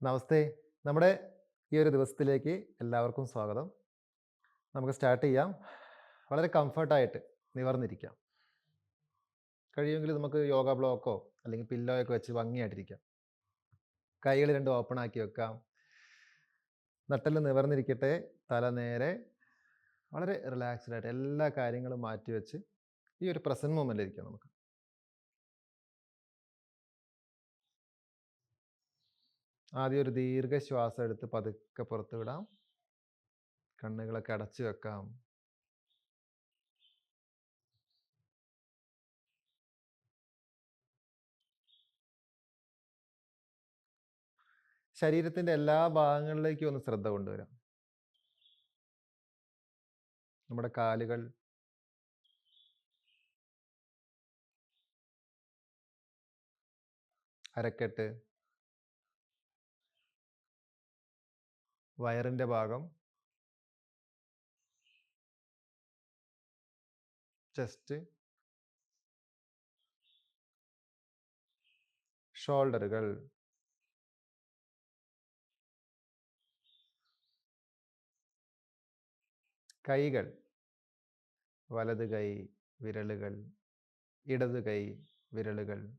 നമസ്തേ. നമ്മുടെ ഈ ഒരു ദിവസത്തിലേക്ക് എല്ലാവർക്കും സ്വാഗതം. നമുക്ക് സ്റ്റാർട്ട് ചെയ്യാം. വളരെ കംഫർട്ടായിട്ട് നിവർന്നിരിക്കാം. കഴിയുമെങ്കിൽ നമുക്ക് യോഗ ബ്ലോക്കോ അല്ലെങ്കിൽ പില്ലോയൊക്കെ വെച്ച് ഭംഗിയായിട്ടിരിക്കാം. കൈകൾ രണ്ടും ഓപ്പൺ ആക്കി വെക്കാം. നട്ടെല്ല് നിവർന്നിരിക്കട്ടെ. തല നേരെ വളരെ റിലാക്സ്ഡ് ആയിട്ട് എല്ലാ കാര്യങ്ങളും മാറ്റിവെച്ച് ഈ ഒരു പ്രസന്റ് മൊമെന്റിൽ ഇരിക്കാം നമുക്ക്. ആദ്യം ഒരു ദീർഘശ്വാസം എടുത്ത് പതുക്കെ പുറത്ത് വിടാം. കണ്ണുകളൊക്കെ അടച്ചു വെക്കാം. ശരീരത്തിന്റെ എല്ലാ ഭാഗങ്ങളിലേക്കും ഒന്ന് ശ്രദ്ധ കൊണ്ടുവരാം. നമ്മുടെ കാലുകൾ, അരക്കെട്ട്, വയറിന്റെ ഭാഗം, ചെസ്റ്റ്, ഷോൾഡറുകൾ, കൈകൾ, വലത് കൈ വിരലുകൾ, ഇടത് കൈ വിരലുകൾ,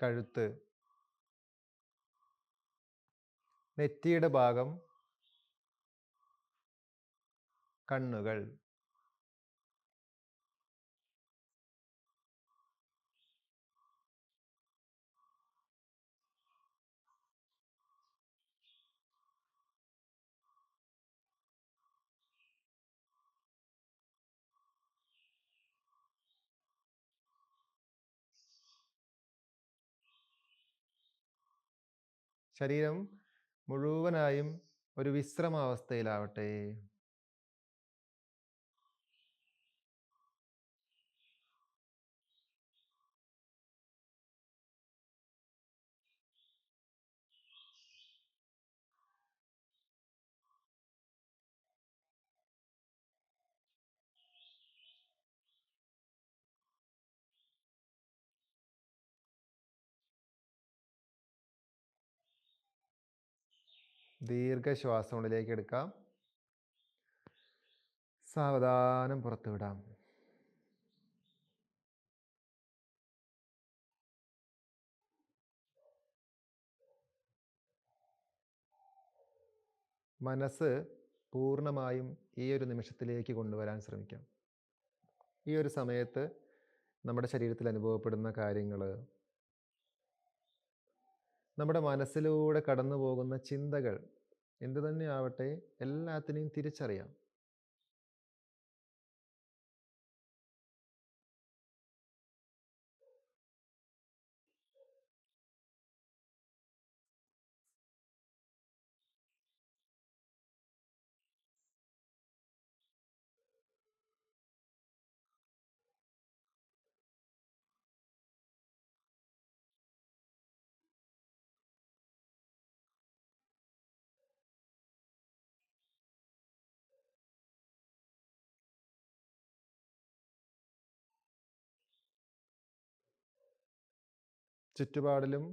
കഴുത്ത്, നെറ്റിയുടെ ഭാഗം, കണ്ണുകൾ, ശരീരം മുഴുവനായും ഒരു വിശ്രമാവസ്ഥയിലാവട്ടെ. ദീർഘശ്വാസം ഉള്ളിലേക്ക് എടുക്കാം. സാവധാനം പുറത്തുവിടാം. മനസ്സ് പൂർണ്ണമായും ഈ ഒരു നിമിഷത്തിലേക്ക് കൊണ്ടുവരാൻ ശ്രമിക്കാം. ഈ ഒരു സമയത്ത് നമ്മുടെ ശരീരത്തിൽ അനുഭവപ്പെടുന്ന കാര്യങ്ങൾ, നമ്മുടെ മനസ്സിലൂടെ കടന്നു പോകുന്ന ചിന്തകൾ എന്തു തന്നെ ആവട്ടെ, എല്ലാത്തിനെയും തിരിച്ചറിയാം. ചുറ്റുപാടിലും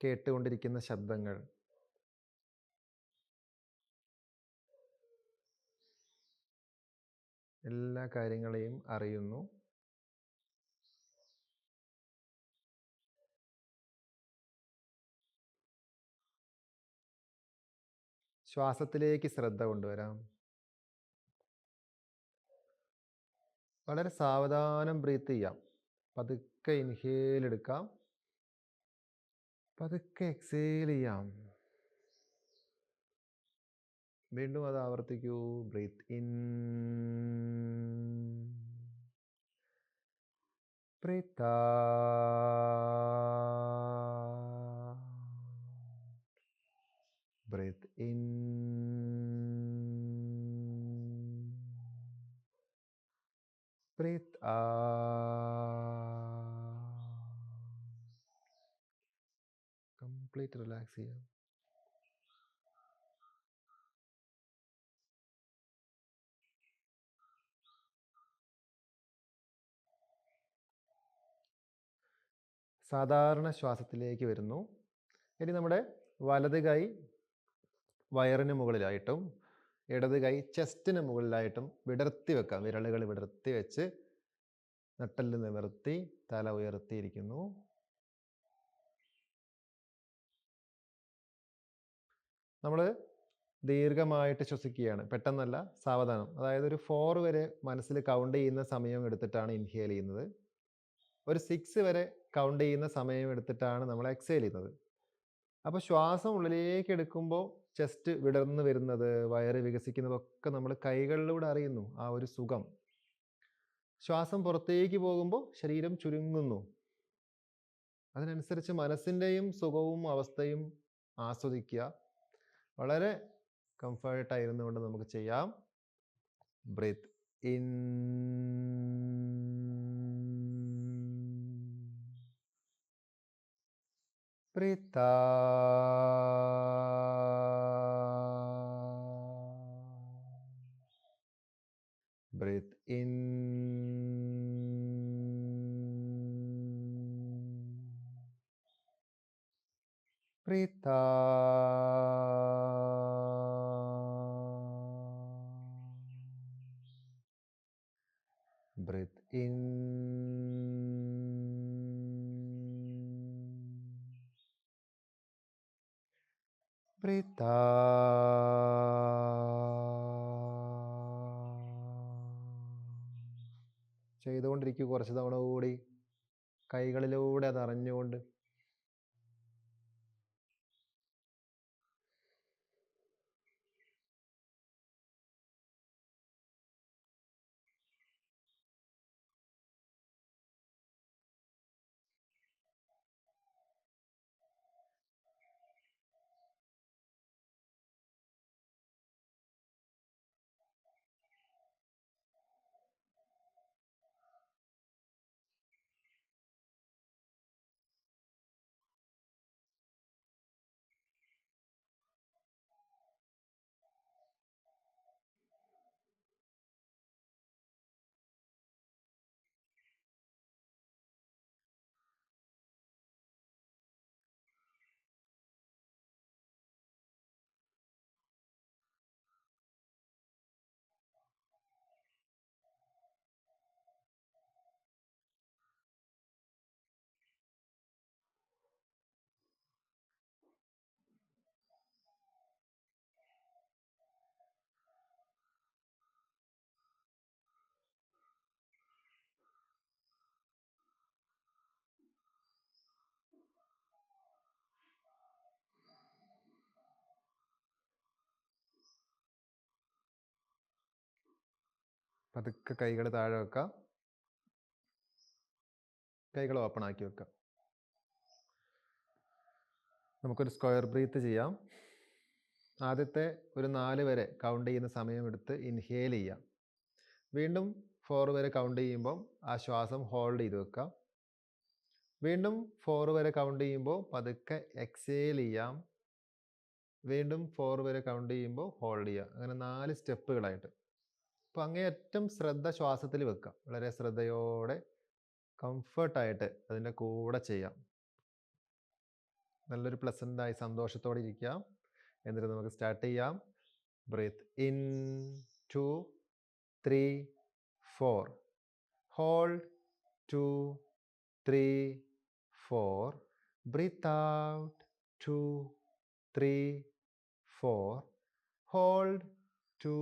കേട്ടുകൊണ്ടിരിക്കുന്ന ശബ്ദങ്ങൾ, എല്ലാ കാര്യങ്ങളെയും അറിയുന്നു. ശ്വാസത്തിലേക്ക് ശ്രദ്ധ കൊണ്ടുവരാം. വളരെ സാവധാനം ബ്രീത്ത് ചെയ്യാം. പതുക്കെ ഇൻഹേൽ എടുക്കാം, പതുക്കെ എക്സേൽ ചെയ്യാം. വീണ്ടും അത് ആവർത്തിക്കൂ. Breathe in, breathe out, breathe in, breathe complete relax ചെയ്യാം. സാധാരണ ശ്വാസത്തിലേക്ക് വരുന്നു. ഇനി നമ്മുടെ വലത് കൈ വയറിന് മുകളിലായിട്ടും ഇടത് കൈ ചെസ്റ്റിന് മുകളിലായിട്ടും വിടർത്തി വെക്കാം. വിരലുകൾ വിടർത്തി വെച്ച് നട്ടെല്ല് നിവർത്തി തല ഉയർത്തിയിരിക്കുന്നു. നമ്മൾ ദീർഘമായിട്ട് ശ്വസിക്കുകയാണ്, പെട്ടെന്നല്ല, സാവധാനം. അതായത് ഒരു 4 വരെ മനസ്സിൽ കൗണ്ട് ചെയ്യുന്ന സമയം എടുത്തിട്ടാണ് ഇൻഹേൽ ചെയ്യുന്നത്. ഒരു 6 വരെ കൗണ്ട് ചെയ്യുന്ന സമയം എടുത്തിട്ടാണ് നമ്മൾ എക്സേൽ ചെയ്യുന്നത്. അപ്പോൾ ശ്വാസം ഉള്ളിലേക്ക് എടുക്കുമ്പോൾ ചെസ്റ്റ് വിടർന്ന് വരുന്നത്, വയറ് വികസിക്കുന്നതൊക്കെ നമ്മൾ കൈകളിലൂടെ അറിയുന്നു, ആ ഒരു സുഖം. ശ്വാസം പുറത്തേക്ക് പോകുമ്പോൾ ശരീരം ചുരുങ്ങുന്നു. അതിനനുസരിച്ച് മനസ്സിൻ്റെയും സുഖവും അവസ്ഥയും ആസ്വദിക്കുക. വളരെ കംഫർട്ടായിരുന്നു കൊണ്ട് നമുക്ക് ചെയ്യാം. Breathe in, breathe breathe in, breathe breathe in, breathe ചെയ്തുകൊണ്ടിരിക്കുക. കുറച്ച് തവണ കൂടി കൈകളിലൂടെ അത് അറിഞ്ഞുകൊണ്ട്. പതുക്കെ കൈകൾ താഴെ വെക്കാം, കൈകൾ ഓപ്പൺ ആക്കി വെക്കാം. നമുക്കൊരു സ്ക്വയർ ബ്രീത്ത് ചെയ്യാം. ആദ്യത്തെ ഒരു 4 വരെ കൗണ്ട് ചെയ്യുന്ന സമയം എടുത്ത് ഇൻഹേൽ ചെയ്യാം. വീണ്ടും 4 വരെ കൗണ്ട് ചെയ്യുമ്പോൾ ആ ശ്വാസം ഹോൾഡ് ചെയ്ത് വെക്കാം. വീണ്ടും 4 വരെ കൗണ്ട് ചെയ്യുമ്പോൾ പതുക്കെ എക്സേൽ ചെയ്യാം. വീണ്ടും 4 വരെ കൗണ്ട് ചെയ്യുമ്പോൾ ഹോൾഡ് ചെയ്യാം. അങ്ങനെ 4 സ്റ്റെപ്പുകളായിട്ട്. അപ്പോൾ അങ്ങേയറ്റം ശ്രദ്ധ ശ്വാസത്തിൽ വെക്കാം. വളരെ ശ്രദ്ധയോടെ കംഫർട്ടായിട്ട് അതിൻ്റെ കൂടെ ചെയ്യാം. നല്ലൊരു പ്ലസൻ്റായി സന്തോഷത്തോടെ ഇരിക്കാം. എന്നിട്ട് നമുക്ക് സ്റ്റാർട്ട് ചെയ്യാം. Breathe in 2 3 4, hold 2 3 4, breathe out 2 3 4, hold 2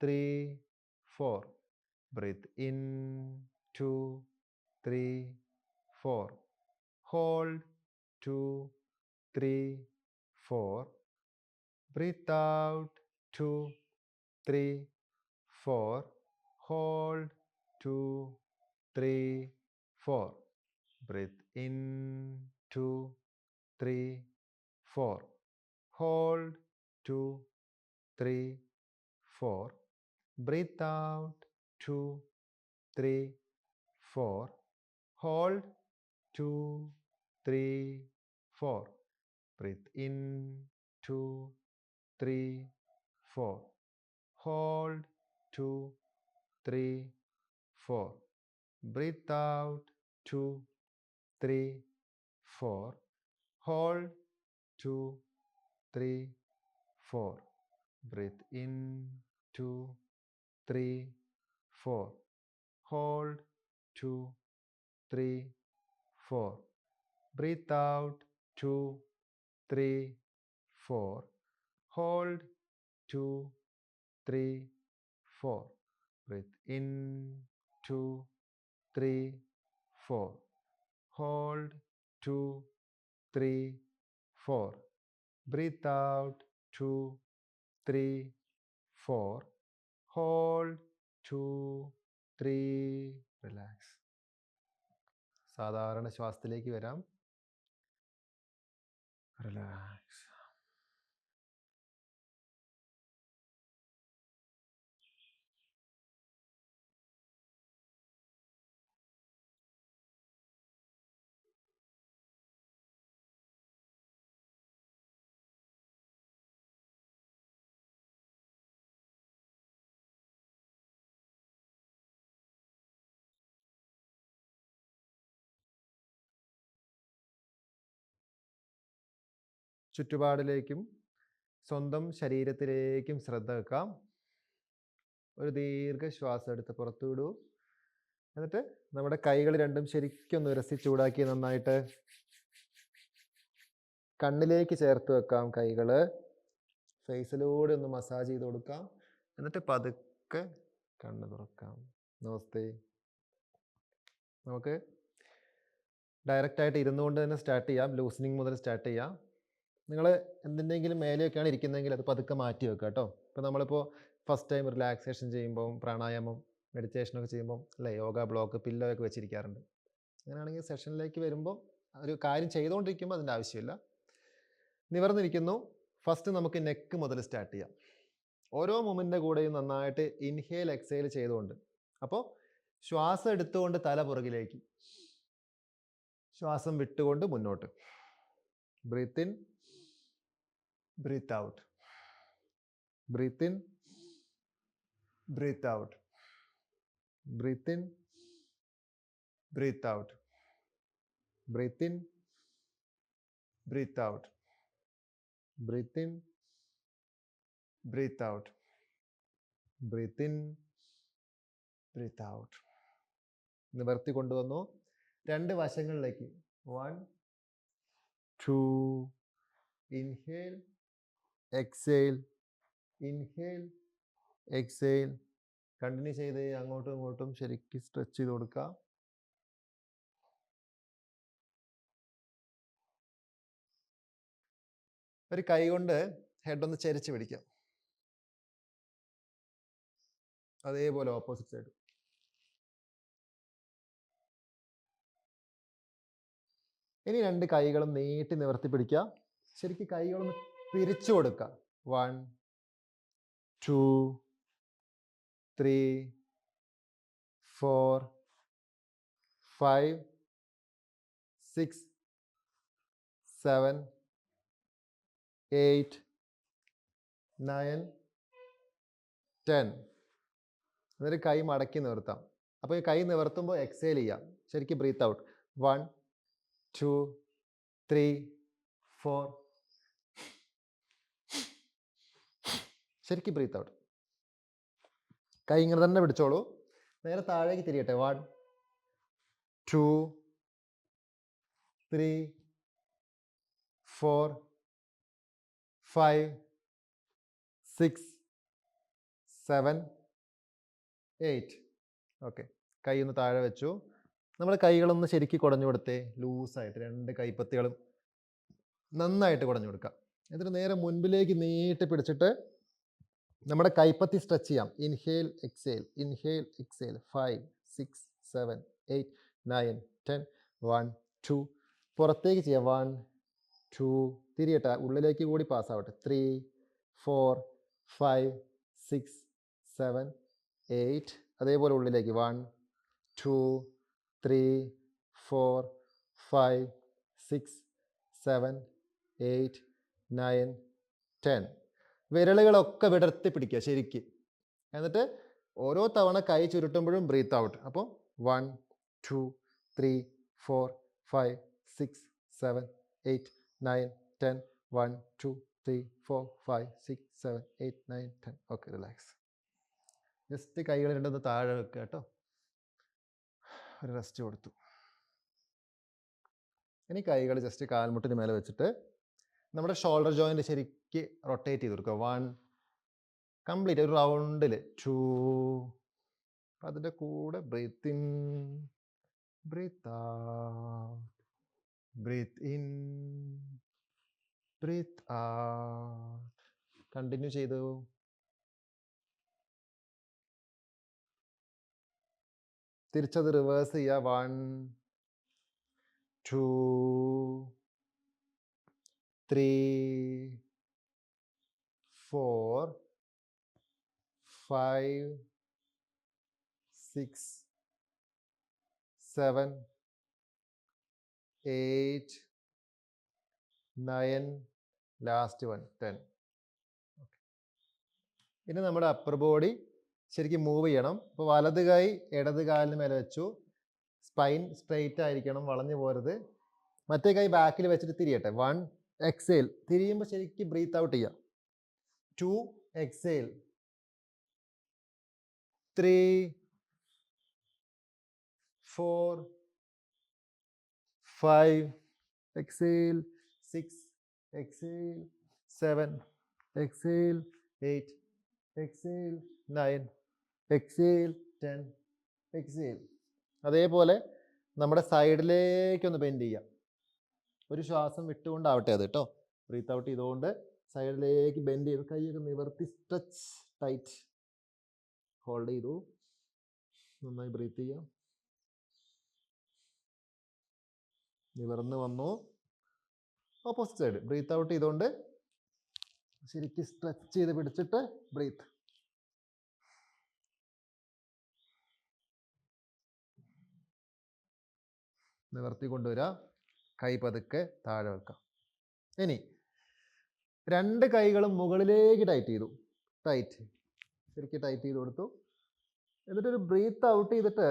3 4, breathe in 2 3 4, hold 2 3 4, breathe out 2 3 4, hold 2 3 4, breathe in 2 3 4, hold 2 3 4, breathe out 2 3, 4. Hold 2, 3, 4. Breathe in 2, 3, 4. Hold 2, 3, 4. Breathe out 2, 3, 4. Hold 2, 3, 4. Breathe in 2, 3, 4. Hold 2, 3, 4. Breathe out 2, 3, 4. Hold 2, 3, 4. Breathe in 2, 3, 4. Hold 2, 3, 4. Breathe out 2, 3, 4. Hold 2, 3. Relax. സാധാരണ ശ്വാസത്തിലേക്ക് വരാം. Relax. ചുറ്റുപാടിലേക്കും സ്വന്തം ശരീരത്തിലേക്കും ശ്രദ്ധ വെക്കാം. ഒരു ദീർഘശ്വാസം എടുത്ത് പുറത്തു വിടൂ. എന്നിട്ട് നമ്മുടെ കൈകൾ രണ്ടും ശരിക്കൊന്ന് ഉരസി ചൂടാക്കി നന്നായിട്ട് കണ്ണിലേക്ക് ചേർത്ത് വെക്കാം. കൈകൾ ഫേസിലൂടെ ഒന്ന് മസാജ് ചെയ്ത് കൊടുക്കാം. എന്നിട്ട് പതുക്കെ കണ്ണ് തുറക്കാം. നമസ്തേ. നമുക്ക് ഡയറക്റ്റായിട്ട് ഇരുന്നുകൊണ്ട് തന്നെ സ്റ്റാർട്ട് ചെയ്യാം. ലൂസനിങ് മുതൽ സ്റ്റാർട്ട് ചെയ്യാം. നിങ്ങൾ എന്തിൻ്റെങ്കിലും മേലെയൊക്കെയാണ് ഇരിക്കുന്നതെങ്കിൽ അത് പതുക്കെ മാറ്റി വെക്കുക കേട്ടോ. ഇപ്പോൾ നമ്മളിപ്പോൾ ഫസ്റ്റ് ടൈം റിലാക്സേഷൻ ചെയ്യുമ്പോൾ പ്രാണായാമം മെഡിറ്റേഷനൊക്കെ ചെയ്യുമ്പോൾ അല്ലേ യോഗ ബ്ലോക്ക് പില്ലോ ഒക്കെ വെച്ചിരിക്കാറുണ്ട്. അങ്ങനെയാണെങ്കിൽ സെഷനിലേക്ക് വരുമ്പോൾ ഒരു കാര്യം ചെയ്തുകൊണ്ടിരിക്കുമ്പോൾ അതിൻ്റെ ആവശ്യമില്ല. നിവർന്നിരിക്കുന്നു. ഫസ്റ്റ് നമുക്ക് നെക്ക് മുതൽ സ്റ്റാർട്ട് ചെയ്യാം. ഓരോ മൊമെൻറ്റിൻ്റെ കൂടെയും നന്നായിട്ട് ഇൻഹേൽ എക്സേൽ ചെയ്തുകൊണ്ട്. അപ്പോൾ ശ്വാസം എടുത്തുകൊണ്ട് തല പുറകിലേക്ക്, ശ്വാസം വിട്ടുകൊണ്ട് മുന്നോട്ട്. Breathe in, breathe out, breathe in, breathe out, breathe in, breathe out, breathe in, breathe out, breathe in, breathe out, breathe in, breathe out. നിവർത്തി കൊണ്ടുവന്നു. രണ്ട് വശങ്ങളിലേക്ക്. 1, 2. Inhale, exhale, inhale, exhale. Continue ചെയ്ത് അങ്ങോട്ടും ഇങ്ങോട്ടും ശരിക്കും സ്ട്രെച്ച് ചെയ്ത് കൊടുക്കുക. ഒരു കൈ കൊണ്ട് ഹെഡ് ഒന്ന് ചരിച്ച് പിടിക്കാം. അതേപോലെ ഓപ്പോസിറ്റ് സൈഡ്. ഇനി രണ്ട് കൈകളും നീട്ടി നിവർത്തി പിടിക്കുക. ശരിക്കും കൈകളൊന്ന് പിരിച്ചു കൊടുക്കുക. 1, 2, 3, 4, 5, 6, 7, 8, 9, 10. എന്നിട്ട് കൈ മടക്കി നിവർത്താം. അപ്പോൾ ഈ കൈ നിവർത്തുമ്പോൾ എക്സേൽ ചെയ്യാം. ശരിക്കും ബ്രീത്ത് ഔട്ട്. 1, 2, 3, 4. ശരിക്കും ബ്രീത്ത് ഔട്ട്. കൈ ഇങ്ങനെ തന്നെ പിടിച്ചോളൂ. നേരെ താഴേക്ക് തിരിയട്ടെ. 1, 2, 3, 4, 5, 6, 7, 8. ഓക്കെ. കൈ ഒന്ന് താഴെ വെച്ചു. നമ്മുടെ കൈകളൊന്ന് ശരിക്കും കുടഞ്ഞു കൊടുത്തേ. ലൂസായിട്ട് രണ്ട് കൈപ്പത്തികളും നന്നായിട്ട് കുടഞ്ഞു കൊടുക്കാം. എന്നിട്ട് നേരെ മുൻപിലേക്ക് നീട്ടി പിടിച്ചിട്ട് നമ്മുടെ കൈപ്പത്തി സ്ട്രെച്ച് ചെയ്യാം. Inhale, exhale, inhale, exhale. 5, 6, 7, 8, 9, 10. 1, 2. പുറത്തേക്ക് ചെയ്യാം. 1, 2. തിരിയട്ടെ. ഉള്ളിലേക്ക് കൂടി പാസ്സാവട്ടെ. 3, 4, 5, 6, 7, 8. അതേപോലെ ഉള്ളിലേക്ക്. 1, 2 3 4 5 6 7 8 9 10. വിരലുകളൊക്കെ വിടർത്തി പിടിക്കുക ശരിക്ക്. എന്നിട്ട് ഓരോ തവണ കൈ ചുരുട്ടുമ്പോഴും ബ്രീത്ത് ഔട്ട്. അപ്പോൾ 1 2 3 4 5 6 7 8 9 10. 1 2 3 4 5 6 7 8 9 10. Okay, relax. ജസ്റ്റ് കൈകൾ രണ്ടൊന്ന് താഴെ വെക്കുക കേട്ടോ. ഒരു റെസ്റ്റ് കൊടുത്തു. ഇനി കൈകൾ ജസ്റ്റ് കാൽമുട്ടിന് മേലെ വെച്ചിട്ട് നമ്മുടെ ഷോൾഡർ ജോയിന്റ് ശരിക്ക് റൊട്ടേറ്റ് ചെയ്ത് കൊടുക്കുക. 1 കംപ്ലീറ്റ് ഒരു റൗണ്ടിൽ. 2 അതിൻ്റെ കൂടെ breathe in, breathe out, breathe in, breathe out. Continue ചെയ്തു. തിരിച്ചത് റിവേഴ്സ് ചെയ്യുക. 1 2 3 4 5 6 7 8 9. ലാസ്റ്റ് 1 10. ഇനി നമ്മുടെ അപ്പർ ബോഡി ശരിക്കും മൂവ് ചെയ്യണം. അപ്പോൾ വലത് കൈ ഇടത് കാലിന് മേലെ വെച്ചു. സ്പൈൻ സ്ട്രെയിറ്റ് ആയിരിക്കണം, വളഞ്ഞു പോരുത്. മറ്റേ കൈ ബാക്കിൽ വെച്ചിട്ട് തിരിയട്ടെ. 1 എക്സേൽ. തിരിയുമ്പോൾ ശരിക്കും ബ്രീത്ത് ഔട്ട് ചെയ്യാം. 2 exhale. 3 4 5 exhale. 6 exhale. 7 exhale. 8 exhale. 9 exhale. 10 exhale. അതേപോലെ നമ്മുടെ സൈഡിലേക്കൊന്ന് ബെൻഡ് ചെയ്യാം. ഒരു ശ്വാസം വിട്ടുകൊണ്ടാവട്ടെ അത് കേട്ടോ. ബ്രീത്ത് ഔട്ട് ചെയ്തുകൊണ്ട് സൈഡിലേക്ക് ബെൻഡ് ചെയ്ത് കൈയൊക്കെ നിവർത്തി സ്ട്രെച്ച് ടൈറ്റ് ഹോൾഡ് ചെയ്തു. നന്നായി ബ്രീത്ത് ചെയ്യാം. നിവർന്ന് വന്നു. ഓപ്പോസിറ്റ് സൈഡ് ബ്രീത്ത് ഔട്ട് ചെയ്തുകൊണ്ട് ശരിക്കും സ്ട്രെച്ച് ചെയ്ത് പിടിച്ചിട്ട് ബ്രീത്ത്. നിവർത്തി കൊണ്ടുവരിക. കൈ പതുക്കെ താഴെ വെക്കാം. ഇനി 2 കൈകളും മുകളിലേക്ക് ടൈറ്റ് ചെയ്തു. ടൈറ്റ് ശരിക്കും ടൈറ്റ് ചെയ്ത് കൊടുത്തു. എന്നിട്ടൊരു ബ്രീത്ത് ഔട്ട് ചെയ്തിട്ട്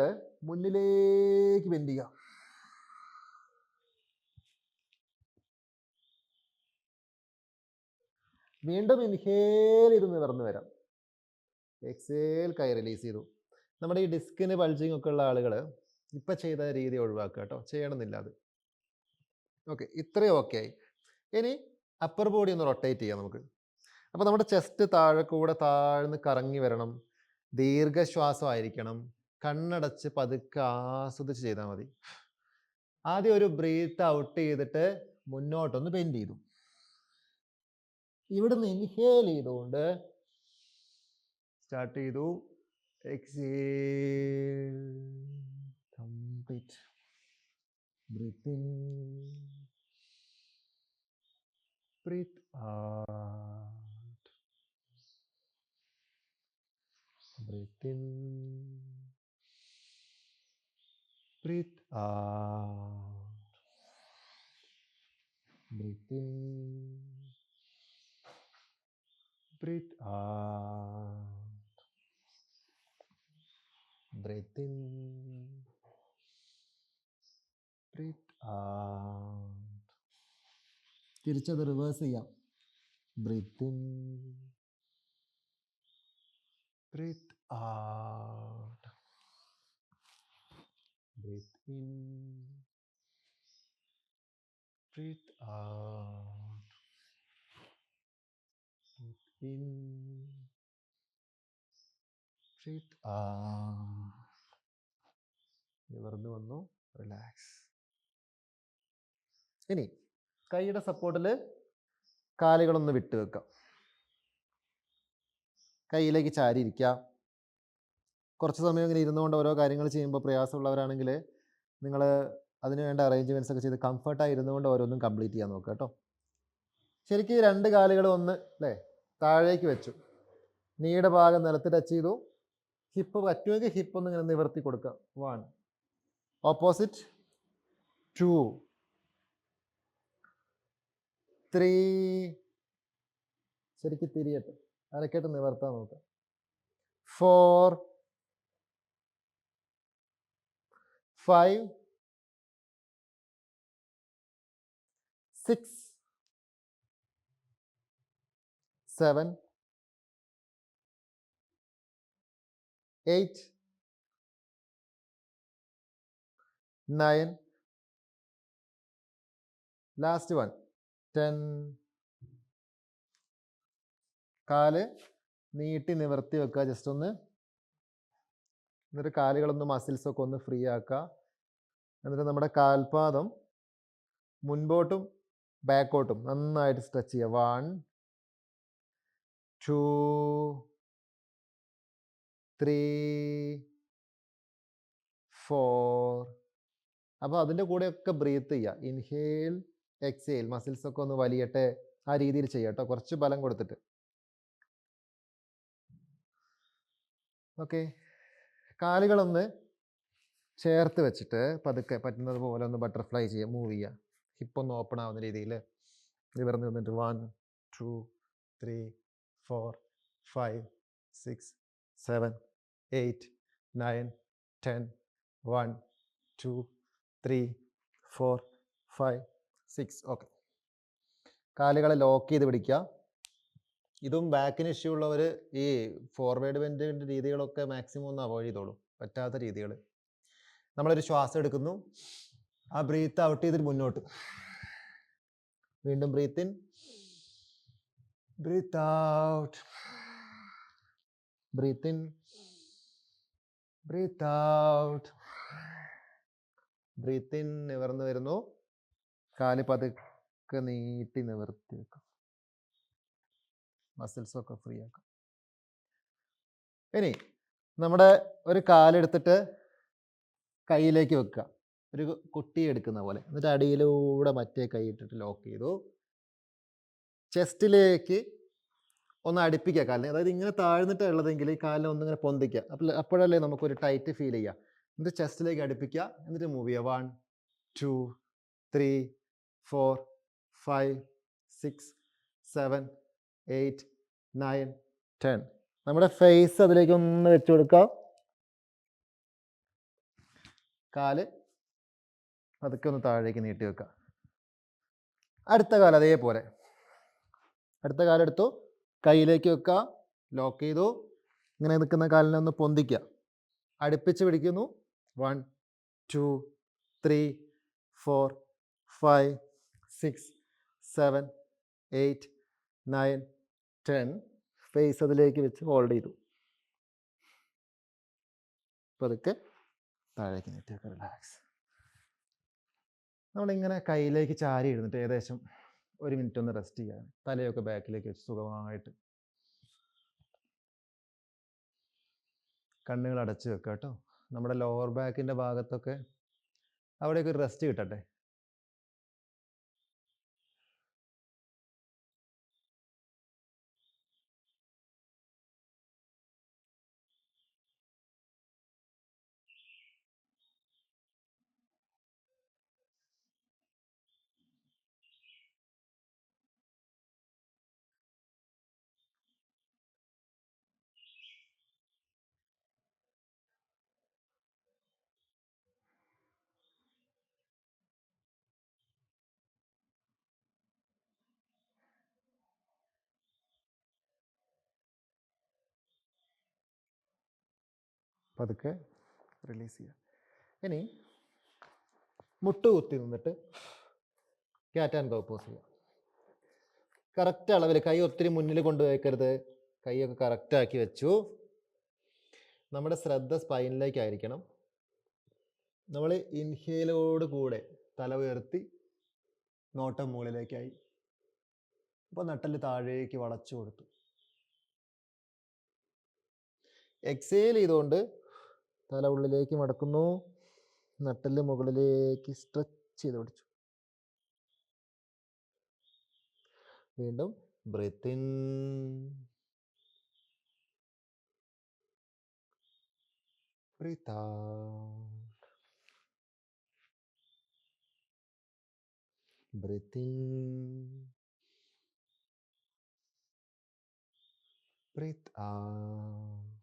മുന്നിലേക്ക് ബെൻഡ് ചെയ്യാം. വീണ്ടും ഇൻഹേൽ ചെയ്ത് നിവർന്ന് വരാം. എക്സേൽ കൈ റിലീസ് ചെയ്തു. നമ്മുടെ ഈ ഡിസ്കിന് ബൾജിങ് ഒക്കെ ഉള്ള ആളുകൾ ഇപ്പം ചെയ്ത രീതി ഒഴിവാക്കുക കേട്ടോ. ചെയ്യണമെന്നില്ല അത്. ഓക്കെ, ഇത്രയും ഓക്കെ ആയി. ഇനി അപ്പർ ബോഡി ഒന്ന് റൊട്ടേറ്റ് ചെയ്യാം നമുക്ക്. അപ്പോൾ നമ്മുടെ ചെസ്റ്റ് താഴെ കൂടെ താഴ്ന്ന് കറങ്ങി വരണം. ദീർഘശ്വാസമായിരിക്കണം. കണ്ണടച്ച് പതുക്കെ ആസ്വദിച്ച് ചെയ്താൽ മതി. ആദ്യം ഒരു ബ്രീത്ത് ഔട്ട് ചെയ്തിട്ട് മുന്നോട്ടൊന്ന് ബെൻഡ് ചെയ്തു. ഇവിടുന്ന് ഇൻഹേൽ ചെയ്തുകൊണ്ട് സ്റ്റാർട്ട് ചെയ്തു. Exhale. Complete breathe in, breathe out, breathe in, breathe out, breathe in, breathe out, breathe in, breathe out. തിരിച്ചത് റിവേഴ്സ് ചെയ്യാം. breathe in, breathe out, breathe in, breathe out, breathe in, breathe out. നിവർന്നു വന്നു. Relax. ഇനി കൈയുടെ സപ്പോർട്ടിൽ കാലുകളൊന്ന് വിട്ട് വെക്കാം. കൈയിലേക്ക് ചാരിയിരിക്കുക. കുറച്ച് സമയം ഇങ്ങനെ ഇരുന്നുകൊണ്ട് ഓരോ കാര്യങ്ങൾ ചെയ്യുമ്പോൾ പ്രയാസമുള്ളവരാണെങ്കിൽ നിങ്ങൾ അതിന് വേണ്ട അറേഞ്ച്മെൻറ്റ്സ് ഒക്കെ ചെയ്ത് കംഫർട്ടായി ഇരുന്നുകൊണ്ട് ഓരോന്നും കംപ്ലീറ്റ് ചെയ്യാൻ നോക്കുക കേട്ടോ. ശരിക്കും 2 കാലുകളും ഒന്ന് അല്ലേ താഴേക്ക് വെച്ചു. നീയുടെ ഭാഗം നിലത്ത് ടച്ച് ചെയ്തു. ഹിപ്പ് പറ്റുമെങ്കിൽ ഹിപ്പ് ഒന്ന് ഇങ്ങനെ നിവർത്തി കൊടുക്കുക. 1 ഓപ്പോസിറ്റ് 2 3 ശരിക്കും തിരിയട്ടെ, അരക്കെട്ട് നിവർത്താൻ നോക്കാം. 4 5 6 7 8 9 ലാസ്റ്റ് 1 10. കാല് നീട്ടി നിവർത്തി വെക്കുക ജസ്റ്റ് ഒന്ന്. എന്നിട്ട് കാലുകളൊന്ന് മസിൽസൊക്കെ ഒന്ന് ഫ്രീ ആക്കുക. എന്നിട്ട് നമ്മുടെ കാൽപാദം മുൻപോട്ടും ബാക്കോട്ടും നന്നായിട്ട് സ്ട്രെച്ച് ചെയ്യുക. 1 2 3 4. അപ്പോൾ അതിൻ്റെ കൂടെയൊക്കെ ബ്രീത്ത് ചെയ്യുക. ഇൻഹേൽ എക്സേൽ, മസിൽസൊക്കെ ഒന്ന് വലിയട്ടെ, ആ രീതിയിൽ ചെയ്യുക കേട്ടോ, കുറച്ച് ബലം കൊടുത്തിട്ട്. ഓക്കെ, കാലുകളൊന്ന് ചേർത്ത് വെച്ചിട്ട് പതുക്കെ പറ്റുന്നത് പോലെ ഒന്ന് ബട്ടർഫ്ലൈ ചെയ്യുക, മൂവ് ചെയ്യുക. ഹിപ്പൊന്ന് ഓപ്പൺ ആവുന്ന രീതിയിൽ നിവർന്ന് നിന്നിട്ട് 1 2 3 4 5 6 7 8 9 10 1 2 3 4 5 6. ഓക്കെ, കാലുകളെ ലോക്ക് ചെയ്ത് പിടിക്കുക. ഇതും ബാക്കിന് ഇഷ്യൂ ഉള്ളവർ ഈ ഫോർവേഡ് ബെൻഡിൻ്റെ രീതികളൊക്കെ മാക്സിമം ഒന്ന് അവോയ്ഡ് ചെയ്തോളൂ, പറ്റാത്ത രീതികൾ. നമ്മളൊരു ശ്വാസം എടുക്കുന്നു, ആ ബ്രീത്ത് ഔട്ട് ചെയ്തിട്ട് മുന്നോട്ട്. വീണ്ടും breathe in, breathe out, breathe in, breathe out, breathe in. നിവർന്ന് വരുന്നു, കാല് പതുക്കെ നീട്ടി നിവർത്തി വെക്കും, മസിൽസൊക്കെ ഫ്രീ ആക്കും. ഇനി നമ്മുടെ ഒരു കാലെടുത്തിട്ട് കയ്യിലേക്ക് വെക്കുക, ഒരു കുട്ടി എടുക്കുന്ന പോലെ. എന്നിട്ട് അടിയിലൂടെ മറ്റേ കൈ ഇട്ടിട്ട് ലോക്ക് ചെയ്തു. ചെസ്റ്റിലേക്ക് ഒന്ന് അടുപ്പിക്കുക കാലിനെ, അതായത് ഇങ്ങനെ താഴ്ന്നിട്ട് ഉള്ളതെങ്കിൽ ഈ കാലിനെ ഒന്നിങ്ങനെ പൊന്തിക്കുക. അപ്പോഴല്ലേ നമുക്കൊരു ടൈറ്റ് ഫീൽ ചെയ്യുക. എന്നിട്ട് ചെസ്റ്റിലേക്ക് അടുപ്പിക്കുക, എന്നിട്ട് മൂവ് ചെയ്യുക. 1 2 3 4 5 6 7 8 9 10. നമ്മുടെ ഫേസ് അതിലേക്ക് ഒന്ന് വെച്ച് കൊടുക്കാം. കാല് അതൊക്കെ ഒന്ന് താഴേക്ക് നീട്ടി വെക്കുക. അടുത്ത കാല് അതേപോലെ, അടുത്ത കാലെടുത്തു, കയ്യിലേക്ക് വെക്കുക, ലോക്ക് ചെയ്തു. ഇങ്ങനെ നിൽക്കുന്ന കാലിനെ ഒന്ന് പൊന്തിക്കുക, അടുപ്പിച്ച് പിടിക്കുന്നു. 1 2 3 4 5 6 7 8 9 10. ഫേസ് അതിലേക്ക് വെച്ച് ഹോൾഡ് ചെയ്തു. പതുക്കെ താഴേക്ക് നീട്ടി വെക്കുക, റിലാക്സ്. നമ്മളിങ്ങനെ കയ്യിലേക്ക് ചാരി ഇരുന്നിട്ട് ഏകദേശം 1 മിനിറ്റ് ഒന്ന് റെസ്റ്റ് ചെയ്യാൻ, തലയൊക്കെ ബാക്കിലേക്ക് വെച്ച് സുഖമായിട്ട് കണ്ണുകൾ അടച്ച് വെക്കുക കേട്ടോ. നമ്മുടെ ലോവർ ബാക്കിൻ്റെ ഭാഗത്തൊക്കെ അവിടെയൊക്കെ ഒരു റെസ്റ്റ് കിട്ടട്ടെ. പതുക്കെ റിലീസ് ചെയ്യുക. ഇനി മുട്ടുകുത്തി നിന്നിട്ട് ക്യാറ്റ് ആൻഡ് കൗ പോസ് ചെയ്യുക. കറക്റ്റ് അളവിൽ, കൈ ഒത്തിരി മുന്നിൽ കൊണ്ടുവയ്ക്കരുത്, കൈയൊക്കെ കറക്റ്റാക്കി വെച്ചു. നമ്മുടെ ശ്രദ്ധ സ്പൈനിലേക്കായിരിക്കണം. നമ്മൾ ഇൻഹേലോട് കൂടെ തല ഉയർത്തി, നോട്ടം മുകളിലേക്കായി. അപ്പോൾ നട്ടല് താഴേക്ക് വളച്ചു കൊടുത്തു. എക്സേൽ ചെയ്തുകൊണ്ട് തല ഉള്ളിലേക്ക് മടക്കുന്നു, നട്ടല് മുകളിലേക്ക് സ്ട്രെച്ച് ചെയ്ത് പിടിച്ചു. വീണ്ടും breathe in, breathe out, breathe in, breathe out,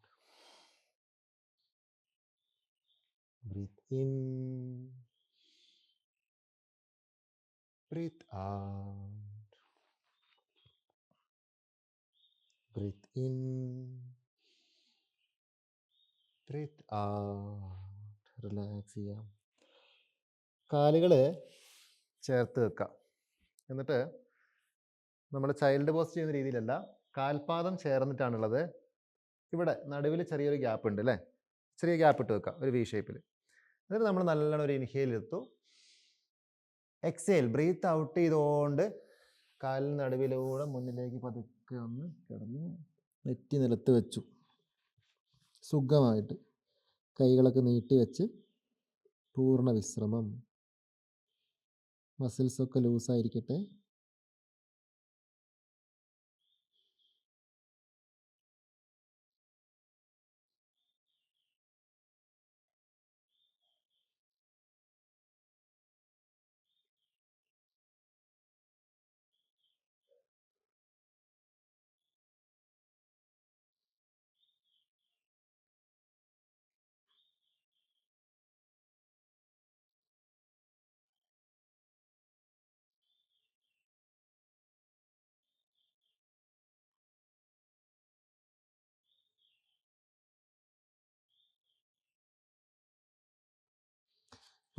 breathe in, breathe out, breathe in, breathe out. Relax ചെയ്യാം. കാലുകൾ ചേർത്ത് വെക്കാം. എന്നിട്ട് നമ്മൾ ചൈൽഡ് പോസ്റ്റ് ചെയ്യുന്ന രീതിയിലല്ല, കാൽപാദം ചേർന്നിട്ടാണുള്ളത്. ഇവിടെ നടുവിൽ ചെറിയൊരു ഗ്യാപ്പ് ഉണ്ട് അല്ലേ? ചെറിയ ഗ്യാപ്പ് ഇട്ട് വെക്കാം ഒരു വി ഷേപ്പിൽ. എന്നിട്ട് നമ്മൾ നല്ലോണം ഒരു ഇൻഹേൽ എടുത്തു. എക്സേൽ ബ്രീത്ത് ഔട്ട് ചെയ്തുകൊണ്ട് കാലിന് നടുവിലൂടെ മുന്നിലേക്ക് പതുക്കെ ഒന്ന് കിടന്ന് നെറ്റി നിലത്ത് വെച്ചു. സുഖമായിട്ട് കൈകളൊക്കെ നീട്ടി വെച്ച് പൂർണ്ണ വിശ്രമം. മസിൽസൊക്കെ ലൂസായിരിക്കട്ടെ.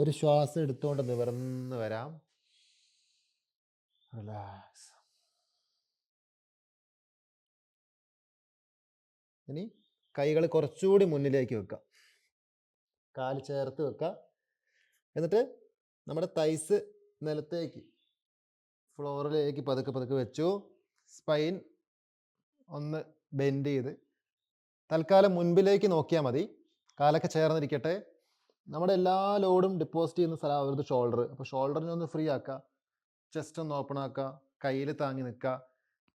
ഒരു ശ്വാസം എടുത്തുകൊണ്ട് നിവർന്ന് വരാം. റിലാക്സ്. ഇനി കൈകൾ കുറച്ചുകൂടി മുന്നിലേക്ക് വെക്കുക. കാല് ചേർത്ത് വെക്കുക. എന്നിട്ട് നമ്മുടെ തൈസ് നിലത്തേക്ക് ഫ്ലോറിലേക്ക് പതുക്കെ പതുക്കെ വെച്ചു. സ്പൈൻ ഒന്ന് ബെൻഡ് ചെയ്ത് തൽക്കാലം മുൻപിലേക്ക് നോക്കിയാൽ മതി. കാലൊക്കെ ചേർന്നിരിക്കട്ടെ. നമ്മുടെ എല്ലാ ലോഡും ഡിപ്പോസിറ്റ് ചെയ്യുന്ന സ്ഥലമാവരുത് ഷോൾഡർ. അപ്പോൾ ഷോൾഡറിനെ ഒന്ന് ഫ്രീ ആക്കുക. ചെസ്റ്റ് ഒന്ന് ഓപ്പൺ ആക്കുക. കയ്യിൽ താങ്ങി നിൽക്കുക.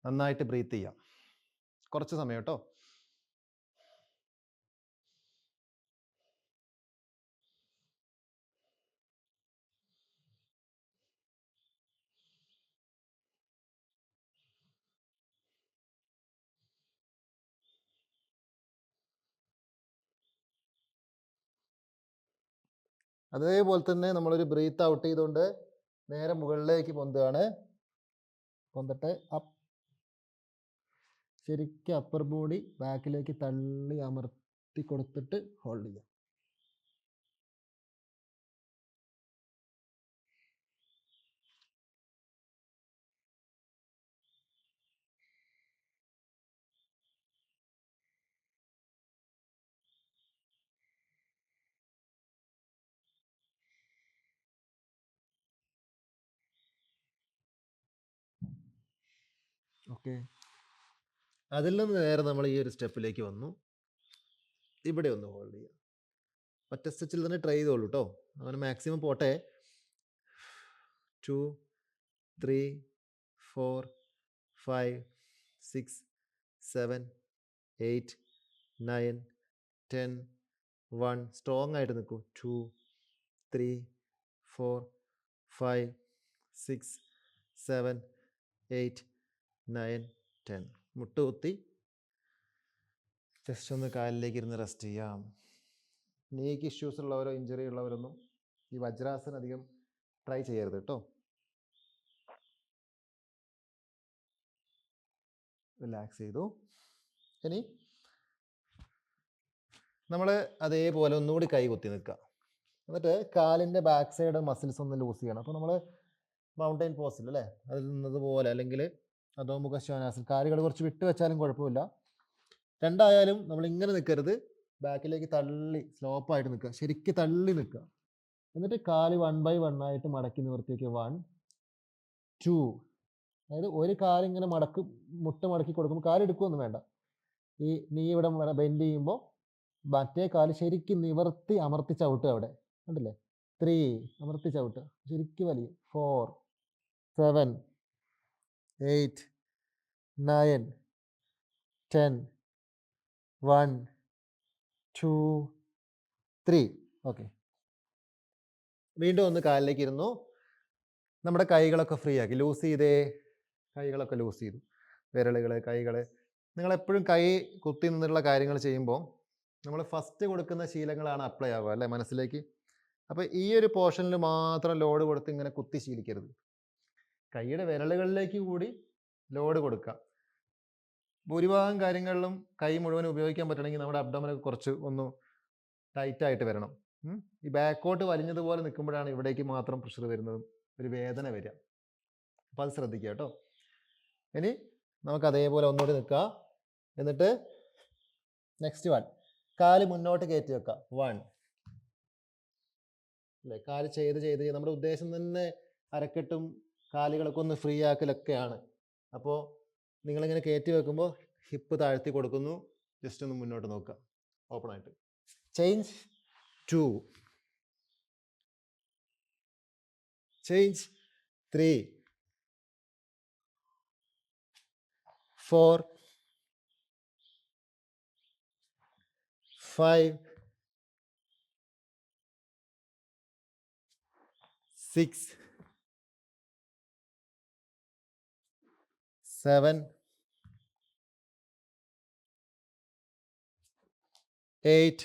നന്നായിട്ട് ബ്രീത്ത് ചെയ്യാം. കുറച്ച് സമയം കേട്ടോ. അതേപോലെ തന്നെ നമ്മളൊരു ബ്രീത്ത് ഔട്ട് ചെയ്തുകൊണ്ട് നേരെ മുകളിലേക്ക് പൊന്തുകയാണ്. പൊന്തട്ടെ. അപ്പ്. ശരിക്കും അപ്പർ ബോഡി ബാക്കിലേക്ക് തള്ളി അമർത്തി കൊടുത്തിട്ട് ഹോൾഡ് ചെയ്യാം. ഓക്കെ. അതിൽ നിന്ന് നേരെ നമ്മൾ ഈ ഒരു സ്റ്റെപ്പിലേക്ക് വന്നു. ഇവിടെ ഒന്ന് ഹോൾഡ് ചെയ്യാം. ഒറ്റ സ്റ്റിച്ചിൽ തന്നെ ട്രൈ ചെയ്തോളൂ കേട്ടോ. അങ്ങനെ മാക്സിമം പോട്ടെ. 2 3 4 5 6 7 8 9 10 1. സ്ട്രോങ് ആയിട്ട് നിൽക്കൂ. 2 3 4 5 6 7 8 9 10. മുട്ടുകുത്തി ജസ്റ്റ് ഒന്ന് കാലിലേക്ക് ഇരുന്ന് റെസ്റ്റ് ചെയ്യാം. നീക്ക് ഇഷ്യൂസ് ഉള്ളവരോ ഇഞ്ചറി ഉള്ളവരൊന്നും ഈ വജ്രാസനം അധികം ട്രൈ ചെയ്യരുത് കേട്ടോ. റിലാക്സ് ചെയ്തു. ഇനി നമ്മൾ അതേപോലെ ഒന്നുകൂടി കൈ കുത്തി നിൽക്കുക. എന്നിട്ട് കാലിൻ്റെ ബാക്ക് സൈഡ് മസിൽസ് ഒന്ന് ലൂസ് ചെയ്യണം. അപ്പോൾ നമ്മൾ മൗണ്ടൈൻ പോസിൽ അല്ലേ, അതിൽ നിന്നതുപോലെ അല്ലെങ്കിൽ അധോമുഖ ശ്വാനാസനം, കാലുകൾ കുറച്ച് വിട്ട് വെച്ചാലും കുഴപ്പമില്ല. രണ്ടായാലും നമ്മൾ ഇങ്ങനെ നിൽക്കരുത്. ബാക്കിലേക്ക് തള്ളി സ്ലോപ്പായിട്ട് നിൽക്കുക. ശരിക്കും തള്ളി നിൽക്കുക. എന്നിട്ട് കാല് 1 by 1 ആയിട്ട് മടക്കി നിവർത്തിയേക്ക്. 1 2. അതായത് ഒരു കാലിങ്ങനെ മുട്ട മടക്കി കൊടുക്കുമ്പോൾ കാലെടുക്കുകയൊന്നും വേണ്ട. ഈ നീ ഇവിടെ ബെൻഡ് ചെയ്യുമ്പോൾ മറ്റേ കാല് ശരിക്കും നിവർത്തി അമർത്തി ചവിട്ടുക. അവിടെ കണ്ടില്ലേ? 3. അമർത്തി ചവിട്ടുക. ശരിക്കും വലിയ. 4 7 8 9 10 1 2 3. ഓക്കെ, വീണ്ടും ഒന്ന് കാലിലേക്ക് ഇരുന്നു. നമ്മുടെ കൈകളൊക്കെ ഫ്രീ ആക്കി, ലൂസ് ചെയ്തേ. കൈകളൊക്കെ ലൂസ് ചെയ്തു, വിരലുകൾ, കൈകൾ. നിങ്ങളെപ്പോഴും കൈ കുത്തി നിന്നുള്ള കാര്യങ്ങൾ ചെയ്യുമ്പോൾ നമ്മൾ ഫസ്റ്റ് കൊടുക്കുന്ന ശീലങ്ങളാണ് അപ്ലൈ ആവുക അല്ലേ മനസ്സിലേക്ക്. അപ്പോൾ ഈ ഒരു പോർഷനിൽ മാത്രം ലോഡ് കൊടുത്ത് ഇങ്ങനെ കുത്തി ശീലിക്കരുത്. കൈയുടെ വിരലുകളിലേക്ക് കൂടി ലോഡ് കൊടുക്കുക. ഭൂരിഭാഗം കാര്യങ്ങളിലും കൈ മുഴുവൻ ഉപയോഗിക്കാൻ പറ്റണമെങ്കിൽ നമ്മുടെ അബ്ഡോമിനൊക്കെ കുറച്ച് ഒന്ന് ടൈറ്റായിട്ട് വരണം. ഈ ബാക്കോട്ട് വലിഞ്ഞതുപോലെ നിൽക്കുമ്പോഴാണ് ഇവിടേക്ക് മാത്രം പ്രഷർ വരുന്നതും ഒരു വേദന വരിക. അപ്പോൾ അത് ശ്രദ്ധിക്കുക കേട്ടോ. ഇനി നമുക്ക് അതേപോലെ ഒന്നുകൂടി നിൽക്കുക. എന്നിട്ട് നെക്സ്റ്റ് 1, കാല് മുന്നോട്ട് കയറ്റി വെക്കുക. 1 അല്ലേ, കാല് ചെയ്ത് നമ്മുടെ ഉദ്ദേശം തന്നെ അരക്കെട്ടും കാലുകളൊക്കെ ഒന്ന് ഫ്രീ ആക്കലൊക്കെയാണ്. അപ്പോൾ നിങ്ങളിങ്ങനെ കയറ്റി വെക്കുമ്പോൾ ഹിപ്പ് താഴ്ത്തി കൊടുക്കുന്നു. ജസ്റ്റ് ഒന്ന് മുന്നോട്ട് നോക്കുക ഓപ്പൺ ആയിട്ട്. Change 2, change 3, 4, 5, 6, 7, 8,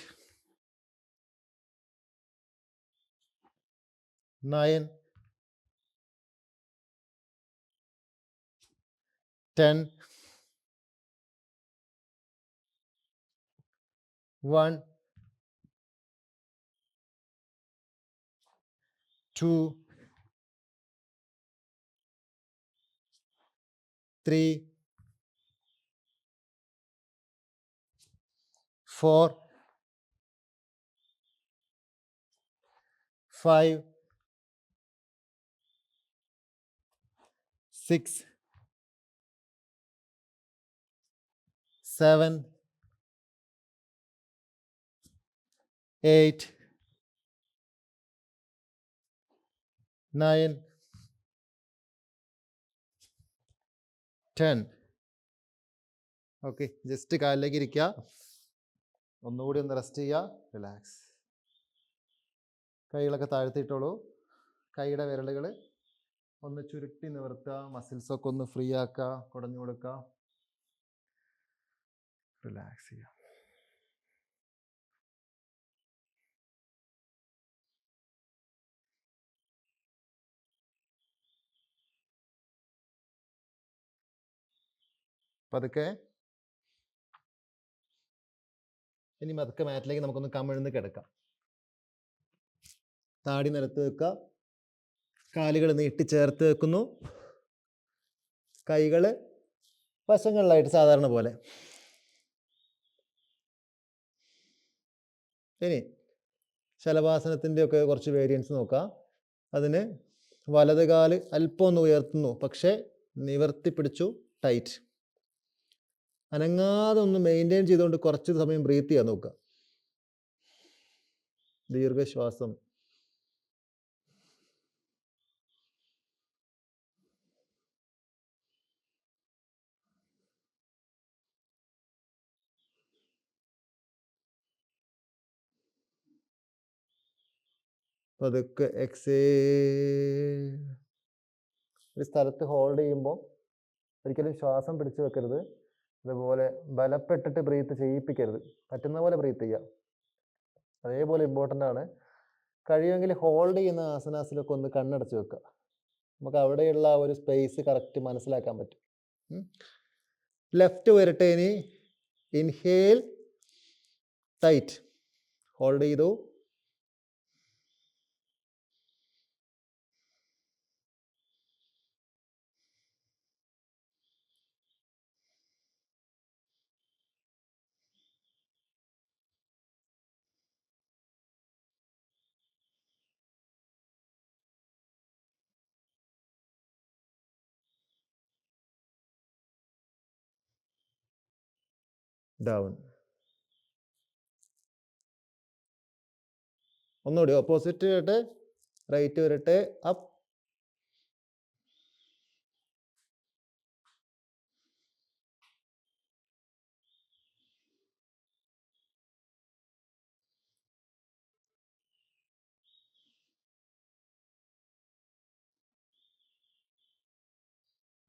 9, 10, 1, 2, 3, 4, 5, 6, 7, 8, 9, 10. ഓക്കെ, ജസ്റ്റ് കാലിലേക്ക് ഇരിക്കുക. ഒന്നുകൂടി ഒന്ന് റെസ്റ്റ് ചെയ്യുക, റിലാക്സ്. കൈകളൊക്കെ താഴ്ത്തിയിട്ടോളൂ. കൈയുടെ വിരലുകൾ ഒന്ന് ചുരുട്ടി നിവർത്തുക. മസിൽസൊക്കെ ഒന്ന് ഫ്രീ ആക്കുക, കുടഞ്ഞു കൊടുക്കുക, റിലാക്സ് ചെയ്യുക. പതുക്കെ ഇനി പതുക്കെ മാറ്റിലേക്ക് നമുക്കൊന്ന് കമിഴ്ന്ന് കിടക്കാം. താടി നിലത്ത് വെക്കുക, കാലുകൾ നീട്ടി ചേർത്ത് വെക്കുന്നു, കൈകൾ വശങ്ങളിലായിട്ട് സാധാരണ പോലെ. ഇനി ശലഭാസനത്തിൻ്റെ ഒക്കെ കുറച്ച് വേരിയൻസ് നോക്കാം. അതിന് വലത് കാല് അല്പം ഒന്ന് ഉയർത്തുന്നു, പക്ഷേ നിവർത്തി പിടിച്ചു, ടൈറ്റ്. അനങ്ങാതെ ഒന്ന് മെയിൻറ്റെയിൻ ചെയ്തുകൊണ്ട് കുറച്ച് സമയം ബ്രീത്ത് ചെയ്യാൻ നോക്കുക. ദീർഘശ്വാസം. പതുക്കെ എക്സേൽ. ഒരു സ്ഥലത്ത് ഹോൾഡ് ചെയ്യുമ്പോൾ ഒരിക്കലും ശ്വാസം പിടിച്ചു വെക്കരുത്. അതുപോലെ ബലപ്പെട്ടിട്ട് ബ്രീത്ത് ചെയ്യിപ്പിക്കരുത്. പറ്റുന്ന പോലെ ബ്രീത്ത് ചെയ്യുക. അതേപോലെ ഇമ്പോർട്ടൻ്റ് ആണ്. കഴിയുമെങ്കിൽ ഹോൾഡ് ചെയ്യുന്ന ആസനാസിലൊക്കെ ഒന്ന് കണ്ണടച്ച് വെക്കുക. നമുക്ക് അവിടെയുള്ള ആ ഒരു സ്പേസ് കറക്റ്റ് മനസ്സിലാക്കാൻ പറ്റും. ലെഫ്റ്റ് വരട്ടെ. ഇനി ഇൻഹേൽ, ടൈറ്റ്, ഹോൾഡ് ചെയ്തു. ഡൗൺ. ഒന്നുകൂടി ഓപ്പോസിറ്റ് വരട്ടെ, റൈറ്റ് വരട്ടെ, അപ്പ്.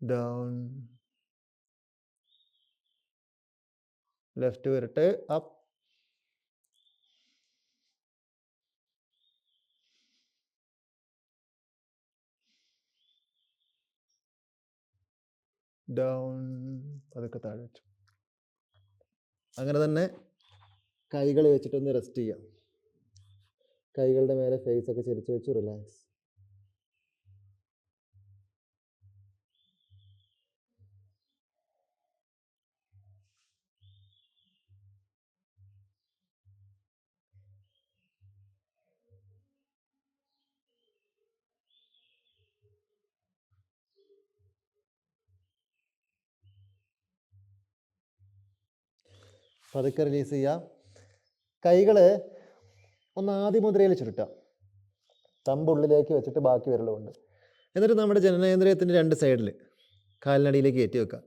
ഡൗൺ, ലെഫ്റ്റ് വരട്ടെ, അപ്പ്, ഡൗൺ, അതൊക്കെ താഴെ വെച്ചു. അങ്ങനെ തന്നെ കൈകൾ വെച്ചിട്ടൊന്ന് റെസ്റ്റ് ചെയ്യാം. കൈകളുടെ മേലെ ഫേസ് ഒക്കെ ചെരിച്ച് വെച്ചു റിലാക്സ്. പതുക്കെ റിലീസ് ചെയ്യാം. കൈകൾ ഒന്ന് ആദിമുദ്രയിൽ ചുരുട്ടാം. തമ്പുള്ളിലേക്ക് വെച്ചിട്ട് ബാക്കി വിരലുകൊണ്ട്. എന്നിട്ട് നമ്മുടെ ജനനേന്ദ്രിയത്തിൻ്റെ രണ്ട് സൈഡിൽ കാലിനടിയിലേക്ക് കയറ്റി വെക്കുക.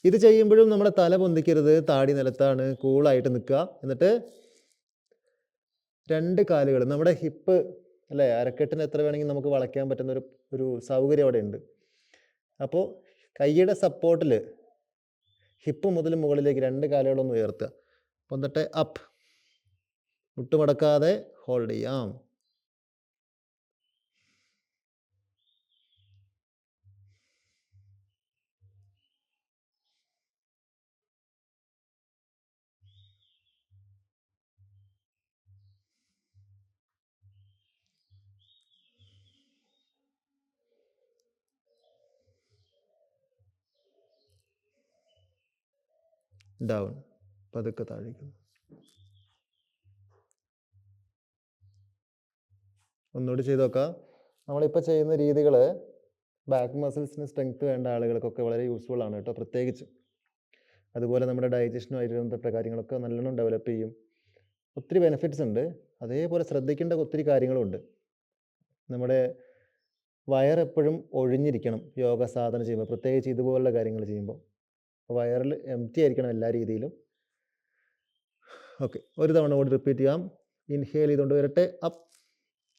ഇത് ചെയ്യുമ്പോഴും നമ്മുടെ തല പൊന്തിക്കരുത്, താടി നിലത്താണ്, കൂളായിട്ട് നിൽക്കുക. എന്നിട്ട് രണ്ട് കാലുകൾ നമ്മുടെ ഹിപ്പ് അല്ലേ, അരക്കെട്ടിന് എത്ര വേണമെങ്കിൽ നമുക്ക് വളയ്ക്കാൻ പറ്റുന്ന ഒരു സൗകര്യം അവിടെ ഉണ്ട്. അപ്പോൾ കൈയുടെ സപ്പോർട്ടിൽ ഹിപ്പ് മുതൽ മുകളിലേക്ക് രണ്ട് കാലുകളൊന്ന് ഉയർത്തുക. എന്നിട്ട് അപ്പ്, മുട്ടുമടക്കാതെ ഹോൾഡ് ചെയ്യാം. ഡൗൺ, പതുക്കെ താഴേക്ക്. ഒന്നുകൂടി ചെയ്ത് നോക്കാം. നമ്മളിപ്പോൾ ചെയ്യുന്ന രീതികൾ ബാക്ക് മസിൽസിന് സ്ട്രെങ്ത് വേണ്ട ആളുകൾക്കൊക്കെ വളരെ യൂസ്ഫുൾ ആണ് കേട്ടോ. പ്രത്യേകിച്ച് അതുപോലെ നമ്മുടെ ഡൈജഷനുമായിട്ട് ബന്ധപ്പെട്ട കാര്യങ്ങളൊക്കെ നല്ലോണം ഡെവലപ്പ് ചെയ്യും. ഒത്തിരി ബെനിഫിറ്റ്സ് ഉണ്ട്. അതേപോലെ ശ്രദ്ധിക്കേണ്ട ഒത്തിരി കാര്യങ്ങളുണ്ട്. നമ്മുടെ വയറെപ്പോഴും ഒഴിഞ്ഞിരിക്കണം യോഗ സാധന ചെയ്യുമ്പോൾ, പ്രത്യേകിച്ച് ഇതുപോലുള്ള കാര്യങ്ങൾ ചെയ്യുമ്പോൾ. വയറിൽ എംപ്റ്റി ആയിരിക്കണം എല്ലാ രീതിയിലും. ഓക്കെ, ഒരു തവണ കൂടി റിപ്പീറ്റ് ചെയ്യാം. ഇൻഹേൽ ചെയ്തുകൊണ്ട് വരട്ടെ, അപ്പ്,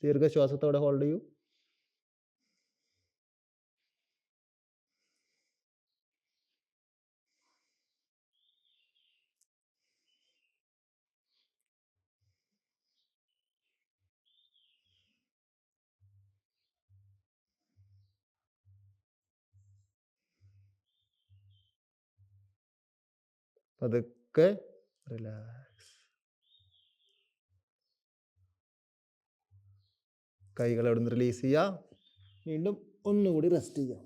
ദീർഘശ്വാസത്തോടെ ഹോൾഡ് ചെയ്യൂ. പതുക്കെ റിലാക്സ്. കൈകൾ അവിടെ നിന്ന് റിലീസ് ചെയ്യുക. വീണ്ടും ഒന്നുകൂടി റെസ്റ്റ് ചെയ്യാം.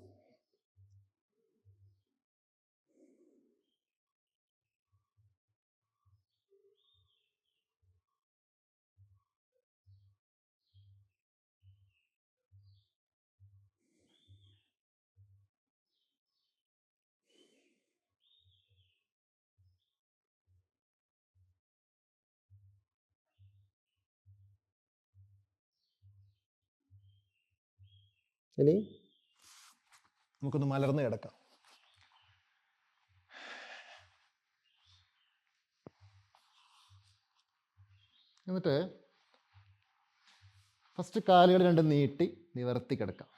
ഇനി നമുക്കൊന്ന് മലർന്ന് കിടക്കാം. എന്നിട്ട് ഫസ്റ്റ് കാലുകൾ രണ്ടും നീട്ടി നിവർത്തി കിടക്കാം.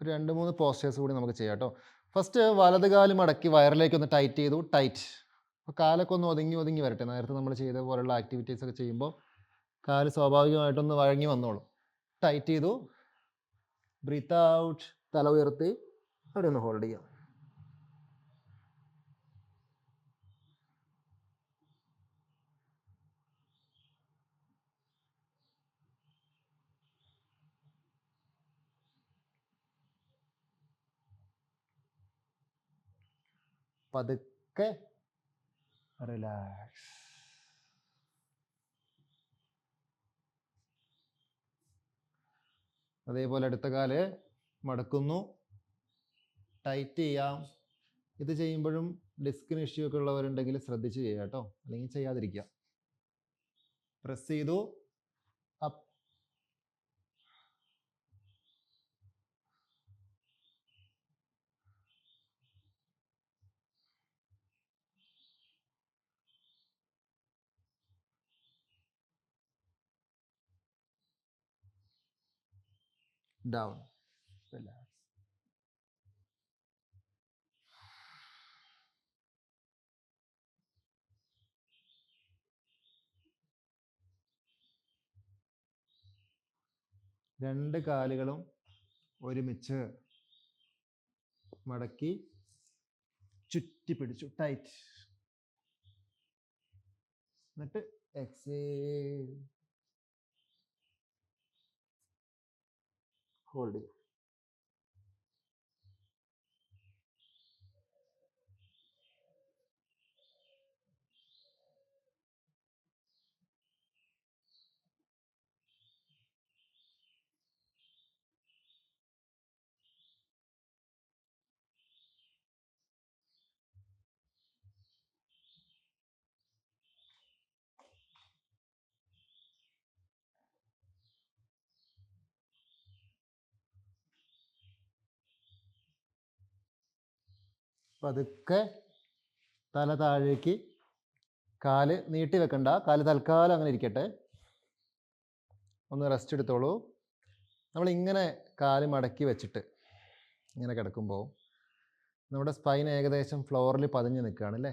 ഒരു 2-3 പോസ്റ്റേഴ്സ് കൂടി നമുക്ക് ചെയ്യാം കേട്ടോ. ഫസ്റ്റ് വലത് കാല് മടക്കി വയറിലേക്ക് ഒന്ന് ടൈറ്റ് ചെയ്തു, ടൈറ്റ്. അപ്പോൾ കാലൊക്കെ ഒന്ന് ഒതുങ്ങി വരട്ടെ. നേരത്തെ നമ്മൾ ചെയ്ത പോലുള്ള ആക്ടിവിറ്റീസ് ഒക്കെ ചെയ്യുമ്പോൾ കാല് സ്വാഭാവികമായിട്ടൊന്ന് വഴങ്ങി വന്നോളും. ടൈറ്റ് ചെയ്തു, ബ്രീത്ത് ഔട്ട്, തല ഉയർത്തി അവിടെ ഒന്ന് ഹോൾഡ് ചെയ്യാം. പതുക്കെ റിലാക്സ്. അതേപോലെ അടുത്ത കാല് മടക്കുന്നു, ടൈറ്റ് ചെയ്യാം. ഇത് ചെയ്യുമ്പോഴും ഡിസ്കിന് ഇഷ്യൂ ഒക്കെ ഉള്ളവരുണ്ടെങ്കിൽ ശ്രദ്ധിച്ച് ചെയ്യുക കേട്ടോ, അല്ലെങ്കിൽ ചെയ്യാതിരിക്കുക. പ്രസ് ചെയ്തു, അപ്പ്, ഡൗൺ, റിലാക്സ്. രണ്ട് കാലുകളും ഒരുമിച്ച് മടക്കി ചുറ്റി പിടിച്ചു, ടൈറ്റ്. എന്നിട്ട് എക്സേൽ, ഹോൾഡ് ചെയ്യും. പതുക്കെ തല താഴേക്ക്, കാല് നീട്ടി വെക്കണ്ട, കാല് തൽക്കാലം അങ്ങനെ ഇരിക്കട്ടെ. ഒന്ന് റെസ്റ്റ് എടുത്തോളൂ. നമ്മൾ ഇങ്ങനെ കാല് മടക്കി വെച്ചിട്ട് ഇങ്ങനെ കിടക്കുമ്പോൾ നമ്മുടെ സ്പൈൻ ഏകദേശം ഫ്ലോറിൽ പതിഞ്ഞ് നിൽക്കുകയാണ് അല്ലേ?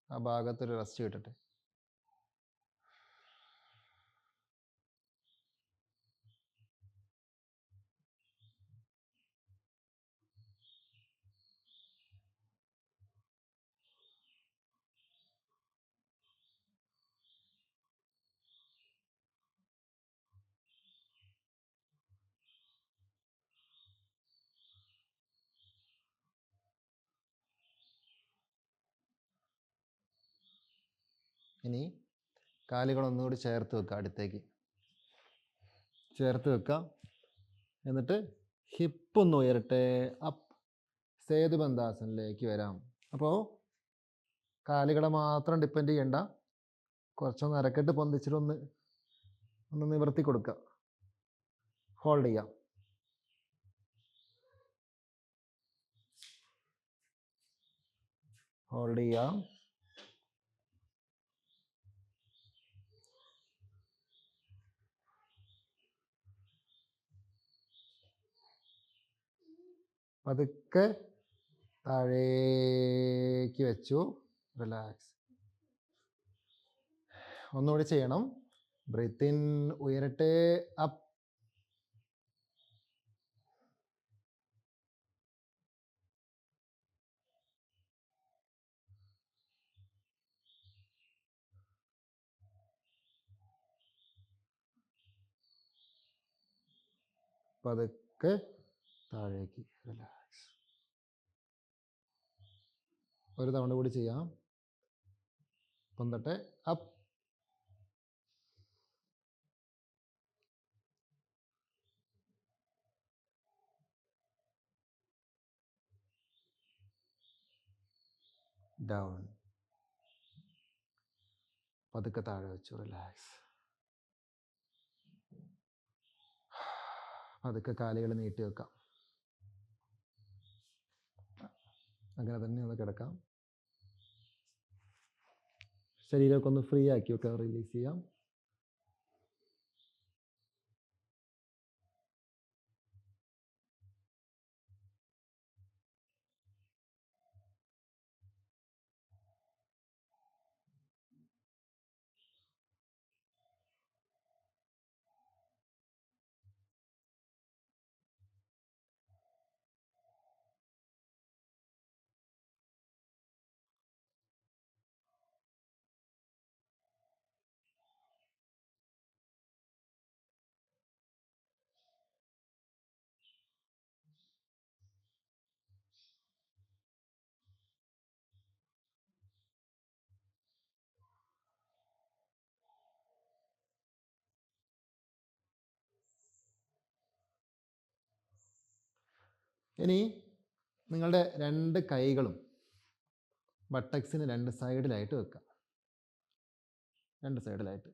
ആ ഭാഗത്തൊരു റെസ്റ്റ് കിട്ടട്ടെ. ഇനി കാലുകൾ ഒന്നുകൂടി ചേർത്ത് വെക്കുക, അടുത്തേക്ക് ചേർത്ത് വെക്കുക. എന്നിട്ട് ഹിപ്പ് ഒന്ന് ഉയരട്ടെ, അപ്പ്, സേതുബന്ധാസനിലേക്ക് വരാം. അപ്പോൾ കാലുകളെ മാത്രം ഡിപ്പെൻഡ് ചെയ്യണ്ട, കുറച്ചൊന്ന് അരക്കെട്ട് പൊന്തിച്ചിട്ടൊന്ന് നിവർത്തി കൊടുക്കുക. ഹോൾഡ് ചെയ്യാം. ഹോൾഡ് ചെയ്യാം. പതുക്കെ താഴേക്ക് വെച്ചു, റിലാക്സ്. ഒന്നുകൂടി ചെയ്യണം. ബ്രീത്ത് ഇൻ, ഉയരട്ടെ, അപ്പ്. പതുക്കെ താഴേക്ക്, റിലാക്സ്. ഒരു തവണ കൂടി ചെയ്യാം. പൊന്തട്ടെ, അപ്പ്. ഡൗൺ. പതുക്കെ താഴെ വെച്ചു, റിലാക്സ്. പതുക്കെ കാലുകൾ നീട്ടി വെക്കാം. അങ്ങനെ തന്നെ ഒന്ന് കിടക്കാം. ശരീരമൊക്കെ ഒന്ന് ഫ്രീ ആക്കി വെക്കാം, റിലീസ് ചെയ്യാം. ഇനി നിങ്ങളുടെ രണ്ട് കൈകളും ബട്ടക്സിന് രണ്ട് സൈഡിലായിട്ട് വെക്കുക, രണ്ട് സൈഡിലായിട്ട്.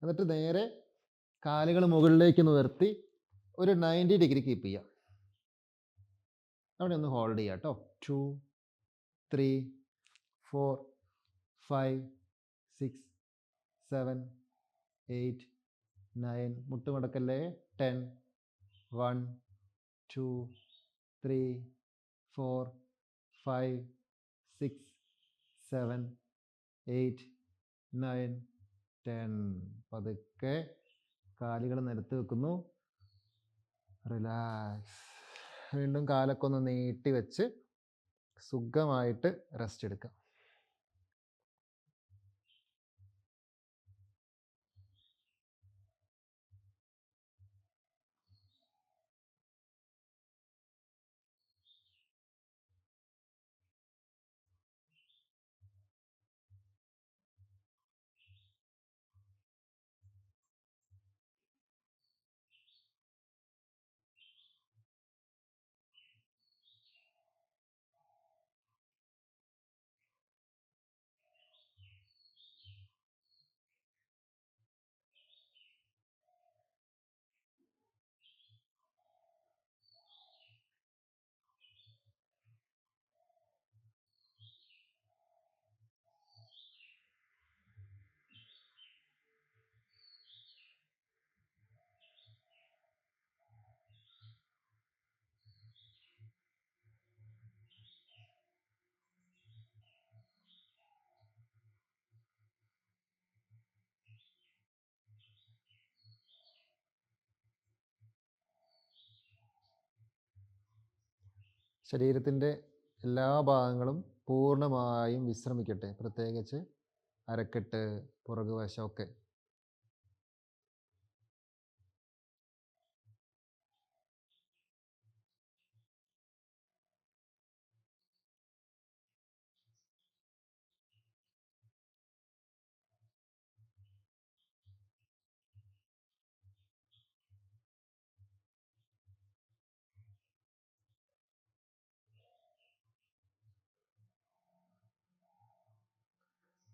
എന്നിട്ട് നേരെ കാലുകൾ മുകളിലേക്ക് നിർത്തി ഒരു 90 ഡിഗ്രി കീപ്പ് ചെയ്യുക. അവിടെ ഒന്ന് ഹോൾഡ് ചെയ്യുക കേട്ടോ. 2, 3, 4, 5, 6, 7, 8, 9. മുട്ടുമടക്കല്ലേ. 10, 1, 2, 3, 4, 5, 6, 7, 8, 9, 10. പതുക്കെ കാലുകൾ നിലത്ത് വെക്കുന്നു. റിലാക്സ്. വീണ്ടും കാലൊക്കെ ഒന്ന് നീട്ടി വെച്ച് സുഖമായിട്ട് റെസ്റ്റ് എടുക്കാം. ശരീരത്തിൻ്റെ എല്ലാ ഭാഗങ്ങളും പൂർണ്ണമായും വിശ്രമിക്കട്ടെ. പ്രത്യേകിച്ച് അരക്കെട്ട്, പുറകുവശമൊക്കെ.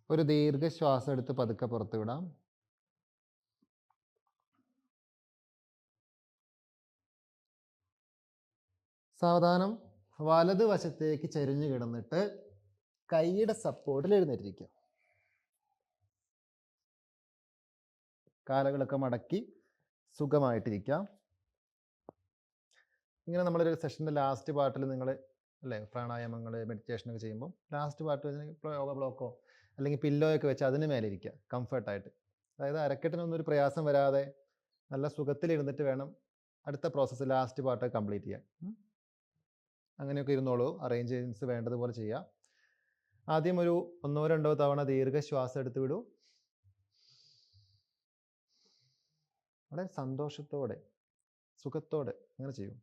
ഒരു ദീർഘശ്വാസം എടുത്ത് പതുക്കെ പുറത്തു വിടാം. സാവധാനം വലതുവശത്തേക്ക് ചരിഞ്ഞു കിടന്നിട്ട് കൈയുടെ സപ്പോർട്ടിൽ എഴുന്നേറ്റിരിക്കുക. കാലുകളൊക്കെ മടക്കി സുഖമായിട്ടിരിക്കാം. ഇങ്ങനെ നമ്മളൊരു സെഷൻ്റെ ലാസ്റ്റ് പാർട്ടിൽ നിങ്ങൾ അല്ലേ പ്രാണായാമങ്ങൾ മെഡിറ്റേഷനൊക്കെ ചെയ്യുമ്പോൾ ലാസ്റ്റ് പാർട്ട് വെച്ച് യോഗ ബ്ലോക്കോ അല്ലെങ്കിൽ പില്ലോയൊക്കെ വെച്ച് അതിന് മേലെ ഇരിക്കുക കംഫർട്ടായിട്ട്. അതായത് അരക്കെട്ടിനൊന്നും ഒരു പ്രയാസം വരാതെ നല്ല സുഖത്തിലിരുന്നിട്ട് വേണം അടുത്ത പ്രോസസ്സ് ലാസ്റ്റ് പാർട്ട് കംപ്ലീറ്റ് ചെയ്യാൻ. അങ്ങനെയൊക്കെ ഇരുന്നോളൂ. അറേഞ്ച്മെൻറ്റ്സ് വേണ്ടതുപോലെ ചെയ്യാം. ആദ്യം ഒരു 1-2 തവണ ദീർഘശ്വാസം എടുത്ത് വിടൂ. വളരെ സന്തോഷത്തോടെ സുഖത്തോടെ അങ്ങനെ ചെയ്യും.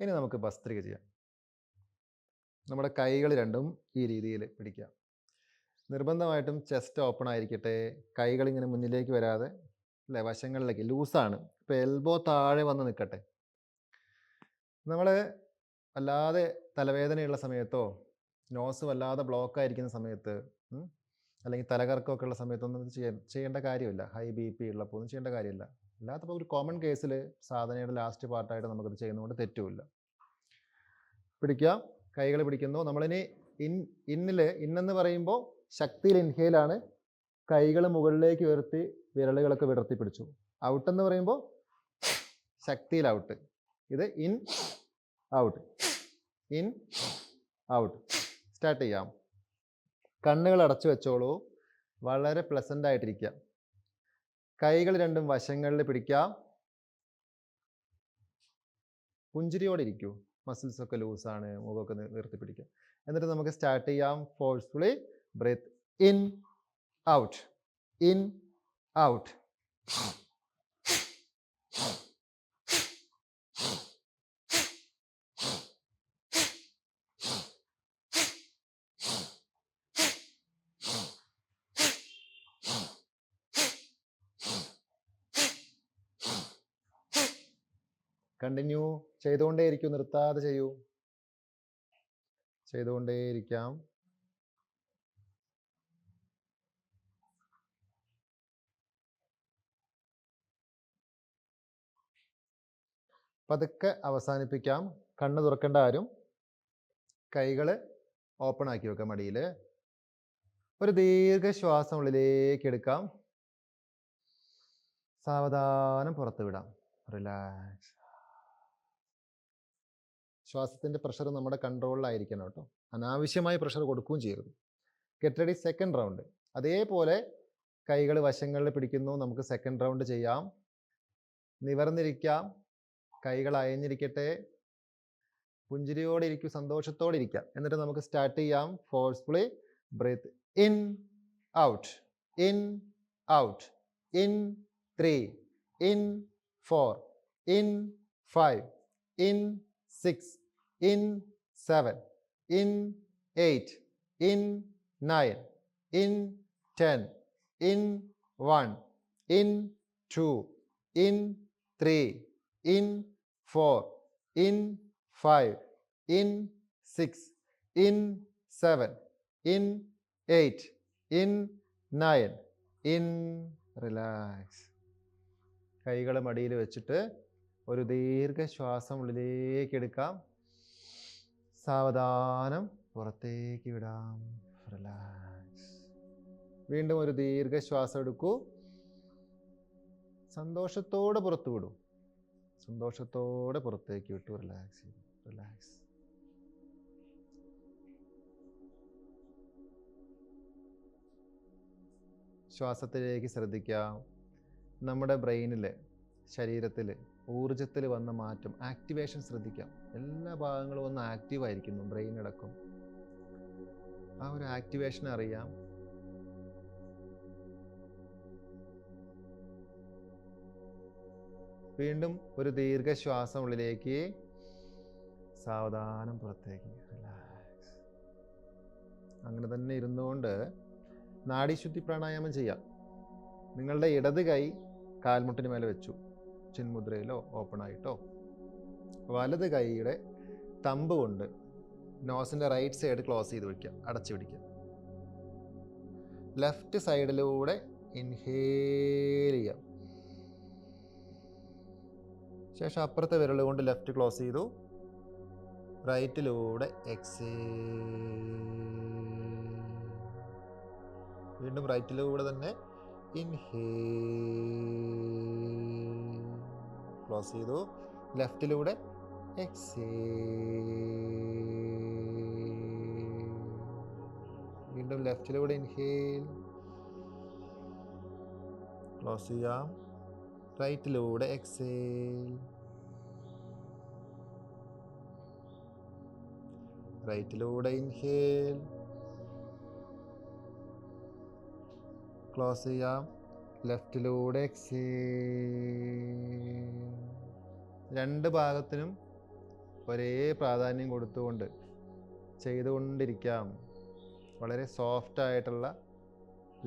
ഇനി നമുക്ക് ഭസ്ത്രിക ചെയ്യാം. നമ്മുടെ കൈകൾ രണ്ടും ഈ രീതിയിൽ പിടിക്കാം. നിർബന്ധമായിട്ടും ചെസ്റ്റ് ഓപ്പൺ ആയിരിക്കട്ടെ. കൈകൾ ഇങ്ങനെ മുന്നിലേക്ക് വരാതെ അല്ലേ വശങ്ങളിലേക്ക് ലൂസാണ്. ഇപ്പോൾ എൽബോ താഴെ വന്ന് നിൽക്കട്ടെ. നമ്മൾ വല്ലാതെ തലവേദനയുള്ള സമയത്തോ നോസ് വല്ലാതെ ബ്ലോക്ക് ആയിരിക്കുന്ന സമയത്ത് അല്ലെങ്കിൽ തലകറക്കമൊക്കെ ഉള്ള സമയത്തൊന്നും ചെയ്യേണ്ട കാര്യമില്ല. ഹൈ BP ഉള്ളപ്പോൾ ഒന്നും ചെയ്യേണ്ട കാര്യമില്ല. അല്ലാത്തപ്പോൾ ഒരു കോമൺ കേസിൽ സാധനയുടെ ലാസ്റ്റ് പാർട്ടായിട്ട് നമുക്കത് ചെയ്യുന്നതുകൊണ്ട് തെറ്റുമില്ല. പിടിക്കുക. കൈകൾ പിടിക്കുന്നു. നമ്മളിനി ഇന്നെന്ന് പറയുമ്പോൾ ശക്തിയിൽ ഇൻഹേലാണ്. കൈകൾ മുകളിലേക്ക് ഉയർത്തി വിരലുകളൊക്കെ വിടർത്തി പിടിച്ചു. ഔട്ടെന്ന് പറയുമ്പോൾ ശക്തിയിൽ ഔട്ട്. ഇത് in out, in out. Start ചെയ്യാം. കണ്ണുകൾ അടച്ചു വെച്ചോളൂ. വളരെ പ്ലസൻ്റ് ആയിട്ടിരിക്കുക. കൈകൾ രണ്ടും വശങ്ങളിൽ പിടിക്കാം. പുഞ്ചിരിയോടെ ഇരിക്കൂ. മസിൽസ് ഒക്കെ ലൂസാണ്. മുഖമൊക്കെ നിർത്തി പിടിക്കുക. എന്നിട്ട് നമുക്ക് സ്റ്റാർട്ട് ചെയ്യാം. Forcefully breathe in out, in out. Continue ചെയ്തുകൊണ്ടേയിരിക്കൂ. നിർത്താതെ ചെയ്യൂ. ചെയ്തുകൊണ്ടേയിരിക്കാം. പതുക്കെ അവസാനിപ്പിക്കാം. കണ്ണ് തുറക്കേണ്ട ആരും. കൈകൾ ഓപ്പൺ ആക്കി വെക്കാം മടിയിൽ. ഒരു ദീർഘശ്വാസം ഉള്ളിലേക്ക് എടുക്കാം. സാവധാനം പുറത്ത് വിടാം. റിലാക്സ്. ശ്വാസത്തിൻ്റെ പ്രഷർ നമ്മുടെ കൺട്രോളിലായിരിക്കണം കേട്ടോ. അനാവശ്യമായ പ്രഷർ കൊടുക്കുകയും ചെയ്യരുത്. Get ready, second round. അതേപോലെ കൈകൾ വശങ്ങളിൽ പിടിക്കുന്നു. നമുക്ക് സെക്കൻഡ് റൗണ്ട് ചെയ്യാം. നിവർന്നിരിക്കാം, കൈകൾ അയഞ്ഞിരിക്കട്ടെ, പുഞ്ചിരിയോടെ ഇരിക്കും, സന്തോഷത്തോടെ ഇരിക്കാം. എന്നിട്ട് നമുക്ക് സ്റ്റാർട്ട് ചെയ്യാം. Forcefully breathe in, out, in, out, in 3, in 4, in 5, in 6, in 7, in 8, in 9, in 10, in 1, in 2, in 3, in 4, in 5, in 6, in 7, in 8, in 9, in. Relax. കൈകൾ മടിയിൽ വെച്ചിട്ട് ഒരു ദീർഘശ്വാസം ഉള്ളിലേക്ക് എടുക്കാം. സാവധാനം പുറത്തേക്ക് വിടാം. റിലാക്സ്. വീണ്ടും ഒരു ദീർഘശ്വാസം എടുക്കൂ. സന്തോഷത്തോടെ പുറത്തു വിടൂ. സന്തോഷത്തോടെ പുറത്തേക്ക് വിട്ടു. റിലാക്സ് ചെയ്തു. റിലാക്സ്. ശ്വാസത്തിലേക്ക് ശ്രദ്ധിക്കാം. നമ്മുടെ ബ്രെയിനിൽ, ശരീരത്തിൽ, ഊർജത്തിൽ വന്ന മാറ്റം, ആക്ടിവേഷൻ ശ്രദ്ധിക്കാം. എല്ലാ ഭാഗങ്ങളും ഒന്ന് ആക്റ്റീവ് ആയിരിക്കുന്നു, ബ്രെയിൻ അടക്കം. ആ ഒരു ആക്ടിവേഷൻ അറിയാം. വീണ്ടും ഒരു ദീർഘശ്വാസം ഉള്ളിലേക്ക്, സാവധാനം പുറത്തേക്ക്. റിലാക്സ്. അങ്ങനെ തന്നെ ഇരുന്നുകൊണ്ട് നാഡീശുദ്ധി പ്രാണായാമം ചെയ്യാം. നിങ്ങളുടെ ഇടത് കൈ കാൽമുട്ടിന് മേലെ വെച്ചു, ചിന്മുദ്രയിലോ ഓപ്പൺ ആയിട്ടോ. വലത് കൈയുടെ തമ്പ് കൊണ്ട് നോസിൻ്റെ റൈറ്റ് സൈഡ് ക്ലോസ് ചെയ്ത് വയ്ക്കുക, അടച്ചു പിടിക്കുക. ലെഫ്റ്റ് സൈഡിലൂടെ ഇൻഹേൽ ചെയ്യാം. ശേഷം അപ്പുറത്തെ വിരൽ കൊണ്ട് ലെഫ്റ്റ് ക്ലോസ് ചെയ്തു, റൈറ്റിലൂടെ എക്സേൽ. വീണ്ടും റൈറ്റിലൂടെ തന്നെ ഇൻഹേൽ, ക്ലോസ് ചെയ്തു, ലെഫ്റ്റിലൂടെ എക്സേൽ. വീണ്ടും ലെഫ്റ്റിലൂടെ ഇൻഹേൽ, ക്ലോസ് ചെയ്യാം, റൈറ്റിലൂടെ എക്സേൽ. റൈറ്റിലൂടെ ഇൻഹേൽ, ക്ലോസ് ചെയ്യാം, ലെഫ്റ്റിലൂടെ എക്സേൽ. രണ്ട് ഭാഗത്തിനും ഒരേ പ്രാധാന്യം കൊടുത്തുകൊണ്ട് ചെയ്തുകൊണ്ടിരിക്കാം. വളരെ സോഫ്റ്റ് ആയിട്ടുള്ള,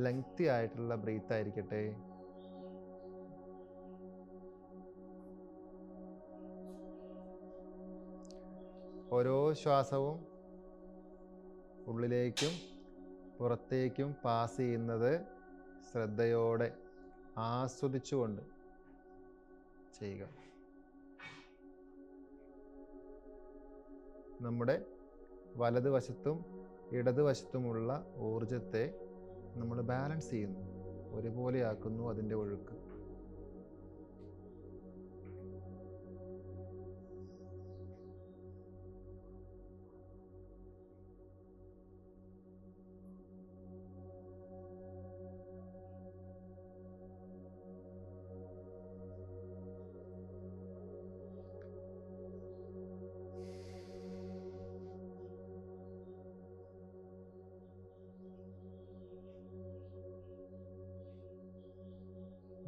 ലെങ്തി ആയിട്ടുള്ള ബ്രീത്ത് ആയിരിക്കട്ടെ. ഓരോ ശ്വാസവും ഉള്ളിലേക്കും പുറത്തേക്കും പാസ് ചെയ്യുന്നത് ശ്രദ്ധയോടെ ആസ്വദിച്ചുകൊണ്ട് ചെയ്യുക. നമ്മുടെ വലതുവശത്തും ഇടതുവശത്തുമുള്ള ഊർജത്തെ നമ്മൾ ബാലൻസ് ചെയ്യുന്നു, ഒരുപോലെയാക്കുന്നു അതിൻ്റെ ഒഴുക്ക്.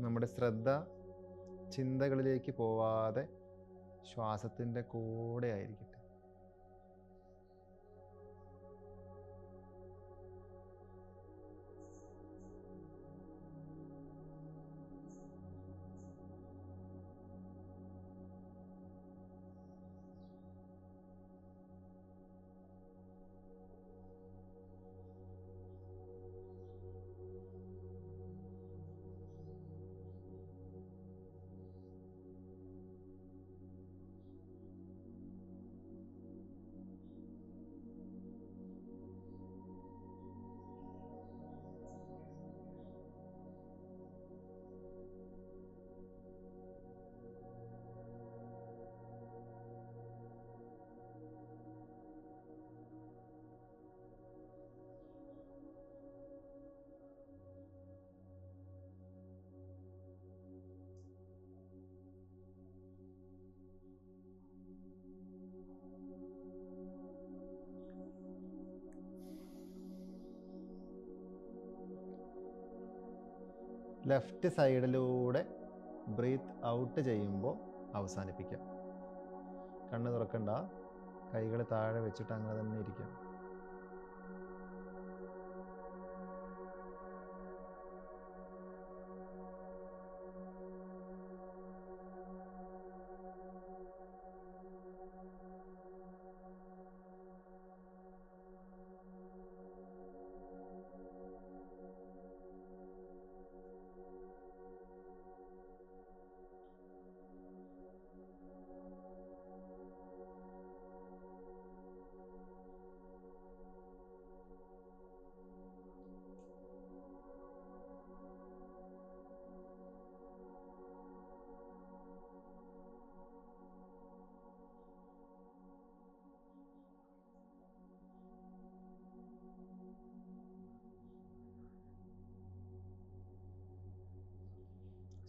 നമ്മുടെ ശ്രദ്ധ ചിന്തകളിലേക്ക് പോവാതെ ശ്വാസത്തിൻ്റെ കൂടെ ആയിരിക്കട്ടെ. ലെഫ്റ്റ് സൈഡിലൂടെ ബ്രീത്ത് ഔട്ട് ചെയ്യുമ്പോൾ അവസാനിപ്പിക്കാം. കണ്ണ് തുറക്കണ്ട, കൈകൾ താഴെ വെച്ചിട്ട് അങ്ങനെ തന്നെ ഇരിക്കാം.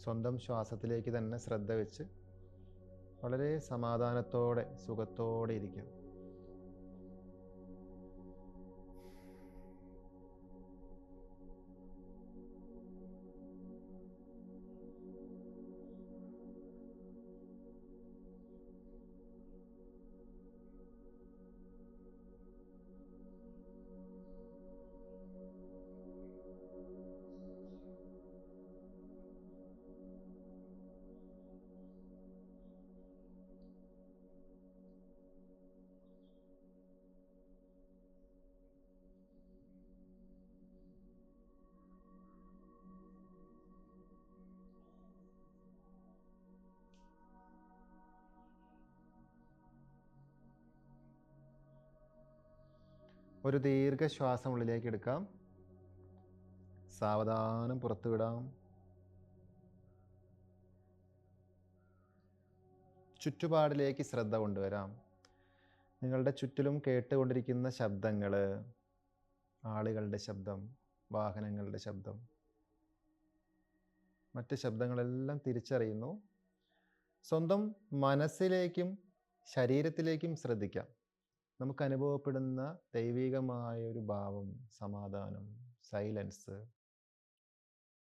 സ്വന്തം ശ്വാസത്തിലേക്ക് തന്നെ ശ്രദ്ധ വെച്ച് വളരെ സമാധാനത്തോടെ സുഖത്തോടെ ഇരിക്കുക. ഒരു ദീർഘശ്വാസം ഉള്ളിലേക്ക് എടുക്കാം, സാവധാനം പുറത്തു വിടാം. ചുറ്റുപാടിലേക്ക് ശ്രദ്ധ കൊണ്ടുവരാം. നിങ്ങളുടെ ചുറ്റിലും കേട്ടുകൊണ്ടിരിക്കുന്ന ശബ്ദങ്ങൾ, ആളുകളുടെ ശബ്ദം, വാഹനങ്ങളുടെ ശബ്ദം, മറ്റ് ശബ്ദങ്ങളെല്ലാം തിരിച്ചറിയുന്നു. സ്വന്തം മനസ്സിലേക്കും ശരീരത്തിലേക്കും ശ്രദ്ധിക്കാം. നമുക്ക് അനുഭവപ്പെടുന്ന ദൈവികമായ ഒരു ഭാവം, സമാധാനം, സൈലൻസ്,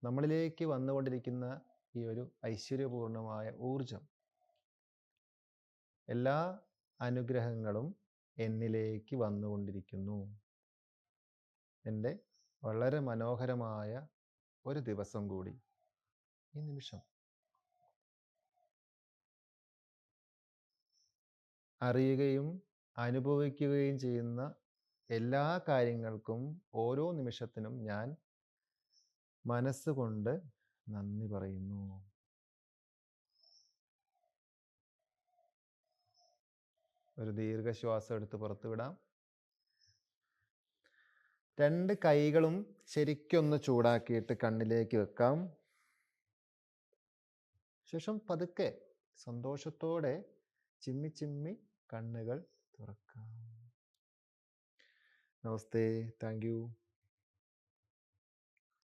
നമ്മളിലേക്ക് വന്നുകൊണ്ടിരിക്കുന്ന ഈ ഒരു ഐശ്വര്യപൂർണമായ ഊർജം, എല്ലാ അനുഗ്രഹങ്ങളും എന്നിലേക്ക് വന്നുകൊണ്ടിരിക്കുന്നു. എൻ്റെ വളരെ മനോഹരമായ ഒരു ദിവസം കൂടി ഈ നിമിഷം. അറിയുകയും അനുഭവിക്കുകയും ചെയ്യുന്ന എല്ലാ കാര്യങ്ങൾക്കും ഓരോ നിമിഷത്തിനും ഞാൻ മനസ്സുകൊണ്ട് നന്ദി പറയുന്നു. ഒരു ദീർഘശ്വാസം എടുത്ത് പുറത്തു വിടാം. രണ്ട് കൈകളും ശരിക്കൊന്ന് ചൂടാക്കിയിട്ട് കണ്ണിലേക്ക് വെക്കാം. ശേഷം പതുക്കെ സന്തോഷത്തോടെ ചിമ്മി ചിമ്മി കണ്ണുകൾ തുറക്കാം. നമസ്തേ, താങ്ക് യു.